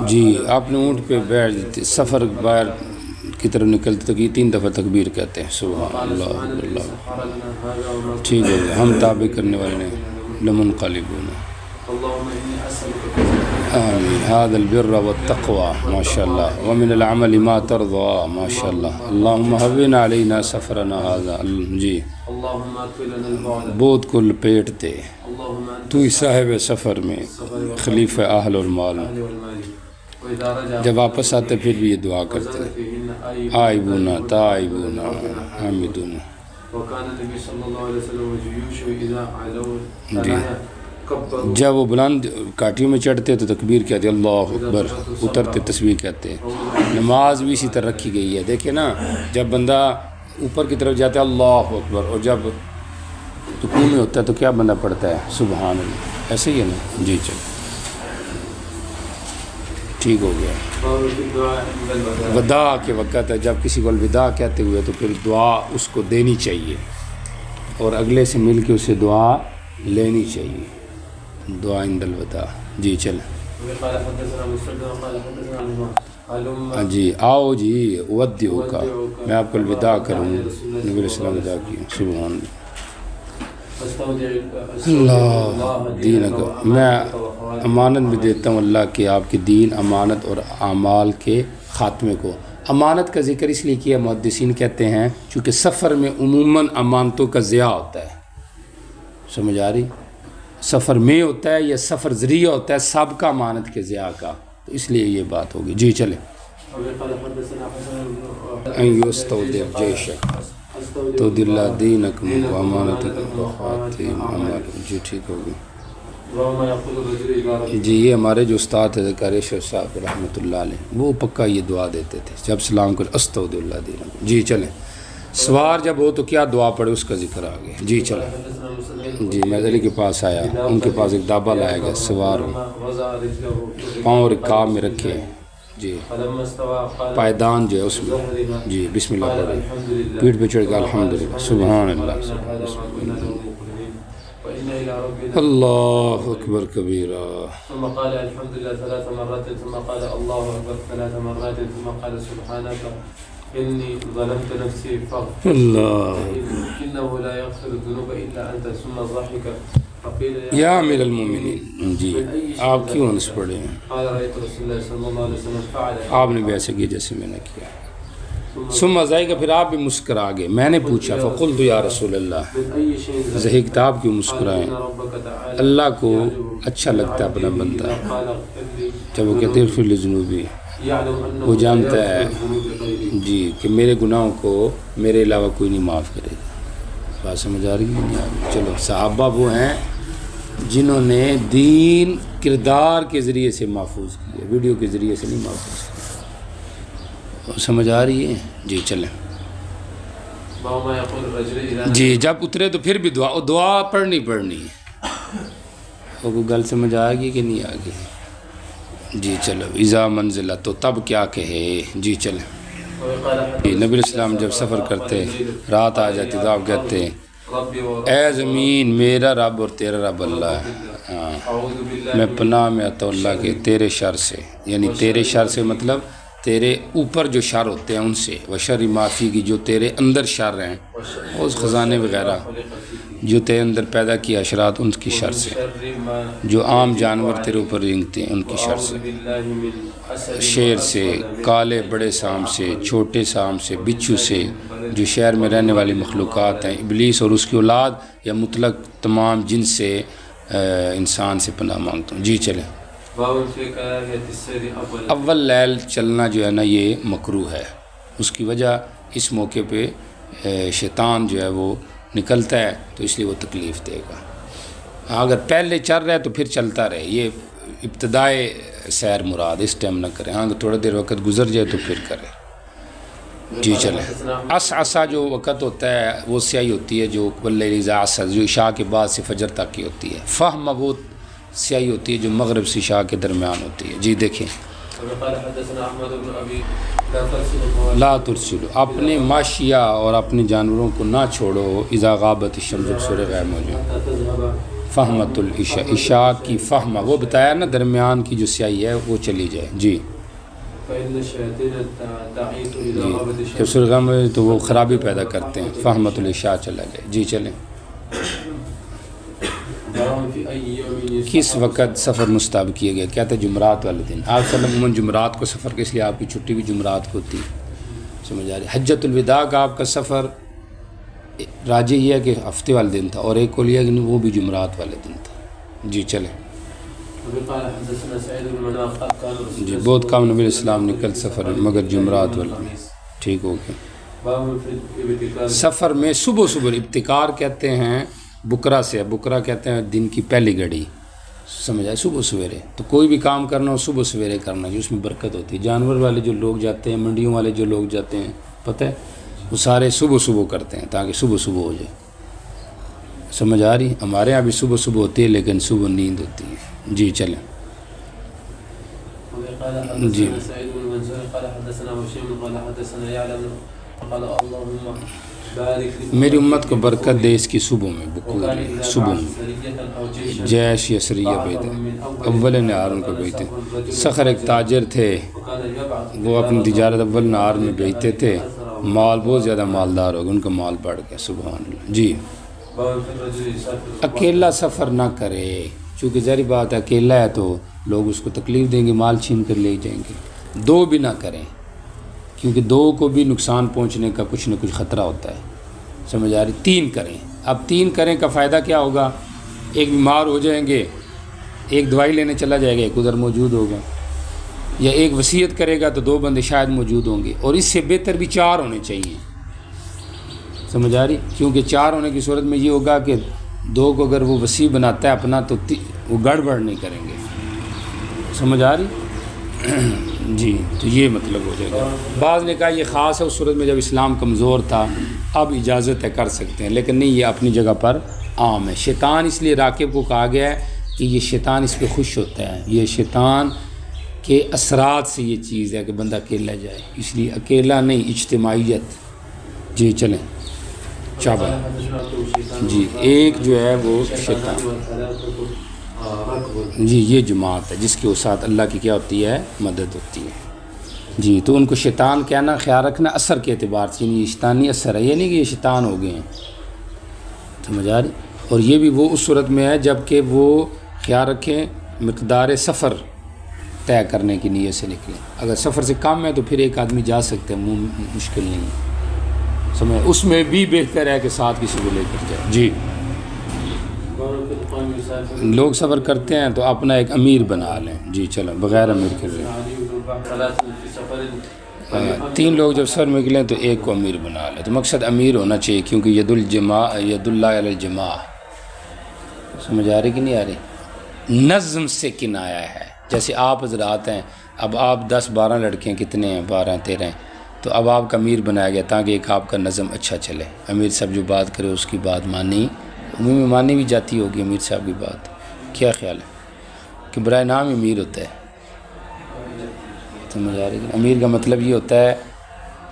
جی آپ نے اونٹ پہ بیٹھ جاتے، سفر باہر کی طرف نکلتے تو یہ 3 دفعہ تکبیر کہتے ہیں، سبحان اللہ اللہ۔ ٹھیک ہے، ہم تابع کرنے والے ہیں، لمنقلبون۔ آمین. هذا البر والتقوى ما شاء الله ومن العمل ما ترضى ما شاء الله. اللهم هون علينا سفرنا هذا. جی اللهم اكفل لنا البعد. بود کو لپیٹتے اللهم انت تو ہی صاحب سفر میں خلیفہ اہل اور مال. اهل والمال. واذا رجع جب واپس آتے پھر بھی یہ دعا کرتے فيهن آئبونا تائبونا حامدونا. وكان النبي صلى الله عليه وسلم وجيوشه اذا علوا جی كبروا. جب وہ بلند کاٹیوں میں چڑھتے تو تکبیر کہتے اللہ اکبر، اترتے تسبیح کہتے. نماز بھی اسی طرح رکھی گئی ہے. دیکھیں نا، جب بندہ اوپر کی طرف جاتا ہے اللہ اکبر، اور جب رکوع میں ہوتا ہے تو کیا بندہ پڑھتا ہے سبحان اللہ. ایسے ہی ہے نا. جی چلو ٹھیک ہو گیا. باب في الدعاء عند الوداع. وداع کے وقت ہے، جب کسی کو الوداع کہتے ہوئے تو پھر دعا اس کو دینی چاہیے اور اگلے سے مل کے اسے دعا لینی چاہیے. دعا عند الوداع. جی چلیں. قال حدثنا مسدد قال حدثنا علم. جی آؤ جی ودیو کا، میں آپ کو الوداع کروں. نبی علیہ السلام ادا کیا. سبحان اللہ. دین کا میں امانت بھی دیتا ہوں اللہ کے، آپ کے دین، امانت اور اعمال کے خاتمے کو. امانت کا ذکر اس لیے کیا، محدثین کہتے ہیں چونکہ سفر میں عموماً امانتوں کا ضیاع ہوتا ہے. سمجھ آ رہی؟ سفر میں ہوتا ہے یا سفر ذریعہ ہوتا ہے سابقہ امانت کے ضیاع کا، تو اس لیے یہ بات ہوگی. جی چلیں. یستودع جیش تو دل دینکم و امانتکم و خاتم عمل. جی ٹھیک ہوگی. جی یہ ہمارے جو استاد تھے ذکریہ صاحب رحمۃ اللہ علیہ، وہ پکا یہ دعا دیتے تھے جب سلام کر استودع اللہ دینکم. جی چلیں. سوار جب ہو تو کیا دعا پڑھے اس کا ذکر آ گیا. جی چلیں. جی میدلی کے پاس آیا، ان کے پاس ایک دابا لائے گا، سوار ہو، پاؤں رکاب میں رکھے. جی پائدان جو ہے اس میں. جی بسم اللہ پڑھے، پیٹھ پہ چڑھ گیا الحمدللہ سبحان اللہ اللہ اکبر کبیرہ. ثم قال الحمد لله 3 مرات ثم قال الله اكبر 3 مرات ثم قال سبحانك إني ظلمت نفسي فاغفر اللہ. إنه لا يغفر الذنوب إلا أنت. ثم ضحك فقيل یا امیر المومنین. جی آپ کیوں انس پڑھے ہیں؟ قال رأيت رسول الله صلى الله عليه وسلم فعل. آپ نے بھی ایسے کیا جیسے میں نے کیا. ثم ضحک، پھر آپ بھی مسکرا گئے. میں نے پوچھا فقلت یا رسول اللہ، من أي شيء ضحکت آپ کیوں مسکرائیں؟ إن ربك تعالى اللہ کو اچھا لگتا ہے اپنا بندہ قال اغفر لي. جب وہ کہتے اغفر لذنوبی، يعلم أنه وہ جانتا ہے ذنوب غيري. جی کہ میرے گناہوں کو میرے علاوہ کوئی نہیں معاف کرے گا. بات سمجھ آ رہی ہے نہیں آ رہی؟ چلو. صحابہ وہ ہیں جنہوں نے دین کردار کے ذریعے سے محفوظ کیا، ویڈیو کے ذریعے سے نہیں محفوظ کیا. سمجھ آ رہی ہے؟ جی چلیں. باب ما يقول الرجل إذا جی جب اترے تو پھر بھی دعا پڑھنی ہے. وہ کوئی گل سمجھ آئے گی کہ نہیں آئے گی؟ جی چلو. اذا منزلہ تو تب کیا کہے. جی چلیں. نبی علیہ السلام جب سفر کرتے رات آ جاتی تو آپ کہتے اے زمین میرا رب اور تیرا رب اللہ ہے. ہاں میں پناہ میں آتا ہوں اللہ کے تیرے شر سے، یعنی تیرے شر سے مطلب تیرے اوپر جو شر ہوتے ہیں ان سے، وشر معافی کی جو تیرے اندر شر ہیں، اس خزانے وغیرہ جو تیرے اندر پیدا کیا اشرات ان کی شر سے، جو عام جانور تیرے اوپر رینگتے ہیں ان کی شر سے، شیر سے، کالے بڑے سانپ سے، چھوٹے سانپ سے، بچھو سے، جو شہر میں رہنے والی مخلوقات ہیں، ابلیس اور اس کی اولاد یا مطلق تمام جن سے انسان سے پناہ مانگتا ہوں. جی چلیں. اول لیل چلنا جو ہے نا یہ مکروہ ہے. اس کی وجہ اس موقع پہ شیطان جو ہے وہ نکلتا ہے تو اس لیے وہ تکلیف دے گا. اگر پہلے چل رہا ہے تو پھر چلتا رہے. یہ ابتدائے سیر مراد، اس ٹائم نہ کریں. ہاں تھوڑا دیر وقت گزر جائے تو پھر کریں. جی چلیں. عصا جو وقت ہوتا ہے وہ سیاہی ہوتی ہے جو واللیل اذا عسعس، جو عشاء کے بعد سے فجر تک کی ہوتی ہے. فہم وہ سیاہی ہوتی ہے جو مغرب سے عشاء کے درمیان ہوتی ہے. جی دیکھیں. لا ترسلو، اپنے ماشیہ اور اپنے جانوروں کو نہ چھوڑو اذا غابت الشمس، سورہ غائب ہو جائے. فہمت العشاء، عشاء کی فہمہ وہ بتایا نا درمیان کی جو سیاہی ہے وہ چلی جائے. جی جب سورہ غائب ہو تو وہ خرابی پیدا کرتے ہیں. فہمت العشاء چلا جائے. جی چلیں. في أي يوم کس وقت سفر مستحب کیا گیا؟ کیا تھا جمعرات والے دن. آپ صلی اللہ علیہ وسلم عموماً جمعرات کو سفر کے، اس لیے آپ کی چھٹی بھی جمعرات کو ہوتی ہے. سمجھ آ رہی؟ حجۃ الوداع کا آپ کا سفر راجح یہ ہے کہ ہفتے والے دن تھا، اور ایک کو لیا کہ وہ بھی جمعرات والے دن تھا. جی چلیں. قال حدثنا سعيد بن مناف قال رسول جی بہت کم نبی علیہ السلام نکل سفر مگر جمعرات والے دن. ٹھیک ہو گیا. باب في الابتكار. سفر میں صبح صبح ابتکار کہتے ہیں بکرا سے، بکرا کہتے ہیں دن کی پہلی گھڑی. سمجھ آئے؟ صبح سویرے تو کوئی بھی کام کرنا ہو صبح سویرے کرنا جی، اس میں برکت ہوتی ہے. جانور والے جو لوگ جاتے ہیں، منڈیوں والے جو لوگ جاتے ہیں، پتہ ہے وہ سارے صبح صبح کرتے ہیں تاکہ صبح صبح ہو جائے. سمجھ آ رہی؟ ہمارے یہاں بھی صبح صبح ہوتی ہے لیکن صبح نیند ہوتی ہے. جی چلیں. قال حدثنا سعيد بن منصور قال حدثنا هشام قال حدثنا يعلم قال اللهم بارك لي. میری امت کو برکت دے اس کی صبح میں، بکور صبح میں جیش یسریہ بیتے اول نہار ان کو بیتے. سخر ایک تاجر تھے، وہ اپنی تجارت اول نہار میں بیچتے تھے، مال بہت زیادہ مالدار ہو گئے، ان کا مال بڑھ گیا. سبحان اللہ. جی اکیلا سفر نہ کرے، چونکہ ظاہری بات ہے اکیلا ہے تو لوگ اس کو تکلیف دیں گے، مال چھین کر لے جائیں گے. دو بھی نہ کریں کیونکہ دو کو بھی نقصان پہنچنے کا کچھ نہ کچھ خطرہ ہوتا ہے. سمجھ آ رہی؟ 3 کریں. اب 3 کریں کا فائدہ کیا ہوگا؟ ایک بیمار ہو جائیں گے، ایک دوائی لینے چلا جائے گا، ایک ادھر موجود ہوگا. یا ایک وصیت کرے گا تو 2 بندے شاید موجود ہوں گے. اور اس سے بہتر بھی 4 ہونے چاہیے. سمجھ آ رہی؟ کیونکہ 4 ہونے کی صورت میں یہ ہوگا کہ 2 کو اگر وہ وصی بناتا ہے اپنا تو وہ گڑبڑ نہیں کریں گے. سمجھ آ رہی؟ جی تو یہ مطلب ہو جائے گا. بعض نے کہا یہ خاص ہے اس صورت میں جب اسلام کمزور تھا، اب اجازت ہے کر سکتے ہیں، لیکن نہیں، یہ اپنی جگہ پر عام ہے. شیطان اس لیے راکب کو کہا گیا ہے کہ یہ شیطان اس پہ خوش ہوتا ہے. یہ شیطان کے اثرات سے یہ چیز ہے کہ بندہ اکیلا جائے، اس لیے اکیلا نہیں، اجتماعیت. جی چلیں. چابل جی ایک جو ہے وہ شیطان، جی یہ جماعت ہے جس کے ساتھ اللہ کی کیا ہوتی ہے؟ مدد ہوتی ہے. جی تو ان کو شیطان کہنا خیال رکھنا اثر کے اعتبار سے، یعنی یہ شیطانی اثر ہے، یہ نہیں کہ یہ شیطان ہو گئے ہیں. سمجھ آ رہی؟ اور یہ بھی وہ اس صورت میں ہے جب کہ وہ خیال رکھیں مقدار سفر طے کرنے کی نیت سے نکلیں. اگر سفر سے کم ہے تو پھر ایک آدمی جا سکتے ہیں، مشکل نہیں ہے. سمجھ اس میں بھی بہتر ہے کہ ساتھ کسی کو لے کر جائے. جی لوگ سفر کرتے ہیں تو اپنا ایک امیر بنا لیں. جی چلو بغیر امیر کے لیں. 3 لوگ جب سفر میں نکلیں تو ایک کو امیر بنا لیں. تو مقصد امیر ہونا چاہیے کیونکہ ید اللہ علی الجماع. سمجھ آ رہی کہ نہیں آ رہی؟ نظم سے کنایا ہے. جیسے آپ حضرات ہیں، اب آپ 10-12 لڑکے ہیں، کتنے ہیں؟ 12-13 ہیں. تو اب آپ کا امیر بنایا گیا تاکہ ایک آپ کا نظم اچھا چلے. امیر صاحب جو بات کرے اس کی بات مانی، عمومی میں مانی بھی جاتی ہوگی امیر صاحب کی بات. کیا خیال ہے کہ برائے نام امیر ہوتا ہے؟ سمجھ آ رہی ہے؟ امیر کا مطلب یہ ہوتا ہے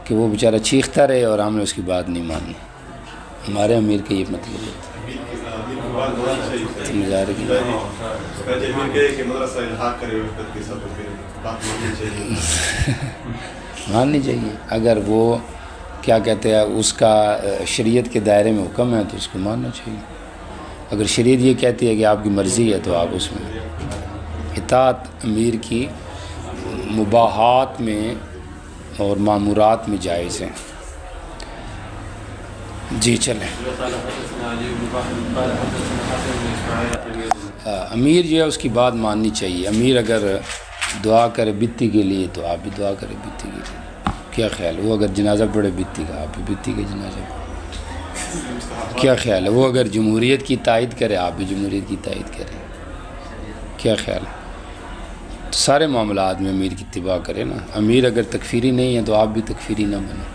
کہ وہ بیچارہ چیختا رہے اور ہم نے اس کی بات نہیں مانی. ہمارے امیر کا یہ مطلب ہوتا ہے. سمجھ آ رہی ہے؟ ماننی چاہیے. اگر وہ کیا کہتے ہیں اس کا شریعت کے دائرے میں حکم ہے تو اس کو ماننا چاہیے. اگر شریعت یہ کہتی ہے کہ آپ کی مرضی ہے تو آپ اس میں اطاعت امیر کی مباحات میں اور مامورات میں جائز ہیں. جی چلیں. امیر جو ہے اس کی بات ماننی چاہیے. امیر اگر دعا کرے بتی کے لیے تو آپ بھی دعا کریں بتی کے لیے. کیا خیال ہے؟ وہ اگر جنازہ پڑھے بتی کا، آپ بھی بتی کے جنازہ پڑھیں. کیا خیال ہے؟ وہ اگر جمہوریت کی تائید کرے، آپ بھی جمہوریت کی تائید کریں. کیا خیال ہے؟ تو سارے معاملات میں امیر کی اتباع کرے نا. امیر اگر تکفیری نہیں ہے تو آپ بھی تکفیری نہ بنیں.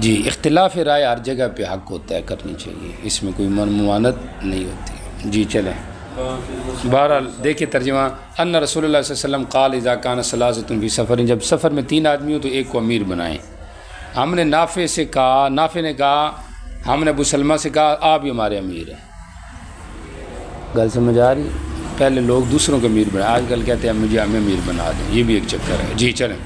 جی اختلاف رائے ہر جگہ پہ حق ہوتا ہے، کرنی چاہیے، اس میں کوئی ممانعت نہیں ہوتی. جی چلیں. بہرحال دیکھیں ترجمہ. ان رسول اللہ صلی اللہ علیہ وسلم قال اذا کان ثلاثۃ فی سفر، جب سفر میں 3 آدمی ہو تو ایک کو امیر بنائیں. ہم نے نافع سے کہا، نافع نے کہا، ہم نے ابو سلمہ سے کہا آپ بھی ہمارے امیر ہیں. گل سمجھ آ رہی؟ پہلے لوگ دوسروں کو امیر بنائے، آج کل کہتے ہیں مجھے ہمیں امیر بنا دیں. یہ بھی ایک چکر ہے. جی چلیں.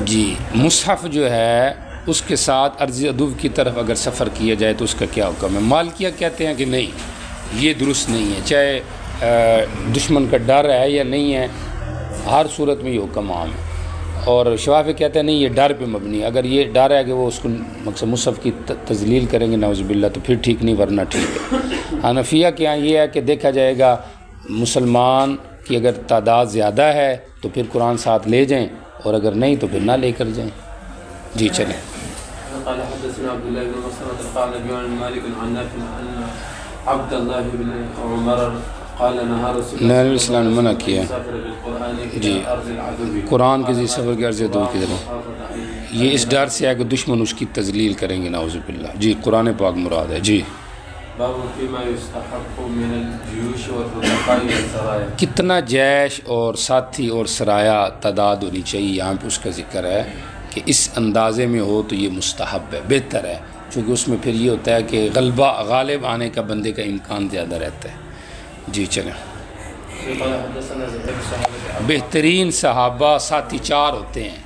جی مصحف جو ہے اس کے ساتھ عرض عدو کی طرف اگر سفر کیا جائے تو اس کا کیا حکم ہے؟ مالکیہ کہتے ہیں کہ نہیں، یہ درست نہیں ہے، چاہے دشمن کا ڈر ہے یا نہیں ہے، ہر صورت میں یہ حکم عام ہے۔ اور شوافی کہتے ہیں نہیں، یہ ڈر پہ مبنی ہے، اگر یہ ڈر ہے کہ وہ اس کو مقصد مصحف کی تذلیل کریں گے نعوذ باللہ تو پھر ٹھیک نہیں، ورنہ ٹھیک ہے۔ حنفیہ کے یہاں یہ ہے کہ دیکھا جائے گا مسلمان کی اگر تعداد زیادہ ہے تو پھر قرآن ساتھ لے جائیں، اور اگر نہیں تو پھر نہ لے کر جائیں۔ جی چلیں۔ قال حدثنا عبد الله بن مسلمة قال عن مالك عن نافع أن عبد الله بن عمر قال نهى رسول نبی الله السلام نے منع کیا سافر بالقرآن جی إلى أرض العدو، قرآن کے ذی سفر کے عرض عدو کی طرف، یہ اس ڈر سے ہے کہ دشمن اس کی تذلیل کریں گے نعوذ باللہ۔ جی قرآن پاک مراد ہے۔ جی باب فيما يستحق من الجيوش والرفقاء والسرايا، کتنا جیش اور ساتھی اور سرایہ تعداد ہونی چاہیے، یہاں پہ اس کا ذکر ہے کہ اس اندازے میں ہو تو یہ مستحب ہے، بہتر ہے، چونکہ اس میں پھر یہ ہوتا ہے کہ غالب آنے کا بندے کا امکان زیادہ رہتا ہے۔ جی چلیں۔ قال حدثنا زهير بن صالح بہترین صحابہ ساتھی چار ہوتے ہیں،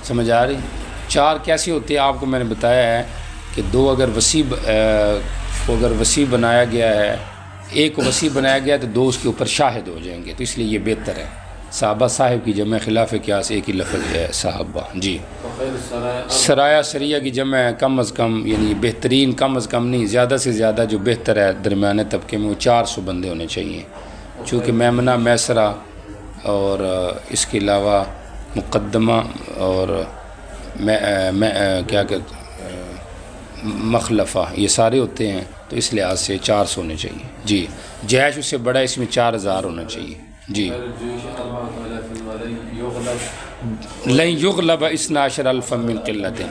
سمجھ آ رہی؟ چار کیسے ہوتے ہیں آپ کو میں نے بتایا ہے کہ دو اگر وسیع بنایا گیا ہے، ایک کو وسیع بنایا گیا تو دو اس کے اوپر شاہد ہو جائیں گے، تو اس لیے یہ بہتر ہے۔ صحابہ صاحب کی جمع خلاف قیاس ایک ہی لفظ ہے صحابہ۔ جی وخير السرايا سرایہ سریہ کی جمع ہے کم از کم، یعنی بہترین کم از کم نہیں، زیادہ سے زیادہ جو بہتر ہے درمیانے طبقے میں وہ 400 بندے ہونے چاہیے، چونکہ میمنہ میسرہ اور اس کے علاوہ مقدمہ اور کیا کہتے مخلفہ، یہ سارے ہوتے ہیں، تو اس لحاظ سے 400 ہونے چاہیے۔ جی جیش اس سے بڑا، اس میں 4000 ہونا چاہیے۔ جی خير الجيوش 4000 ولن يغلب لن یغلب 12,000 من قلت،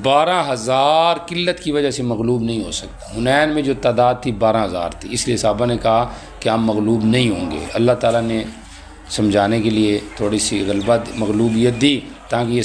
12,000 قلت کی وجہ سے مغلوب نہیں ہو سکتا۔ حنین میں جو تعداد تھی 12,000 تھی، اس لیے صحابہ نے کہا کہ ہم مغلوب نہیں ہوں گے۔ اللہ تعالیٰ نے سمجھانے کے لیے تھوڑی سی غلبہ مغلوبیت دی تاکہ یہ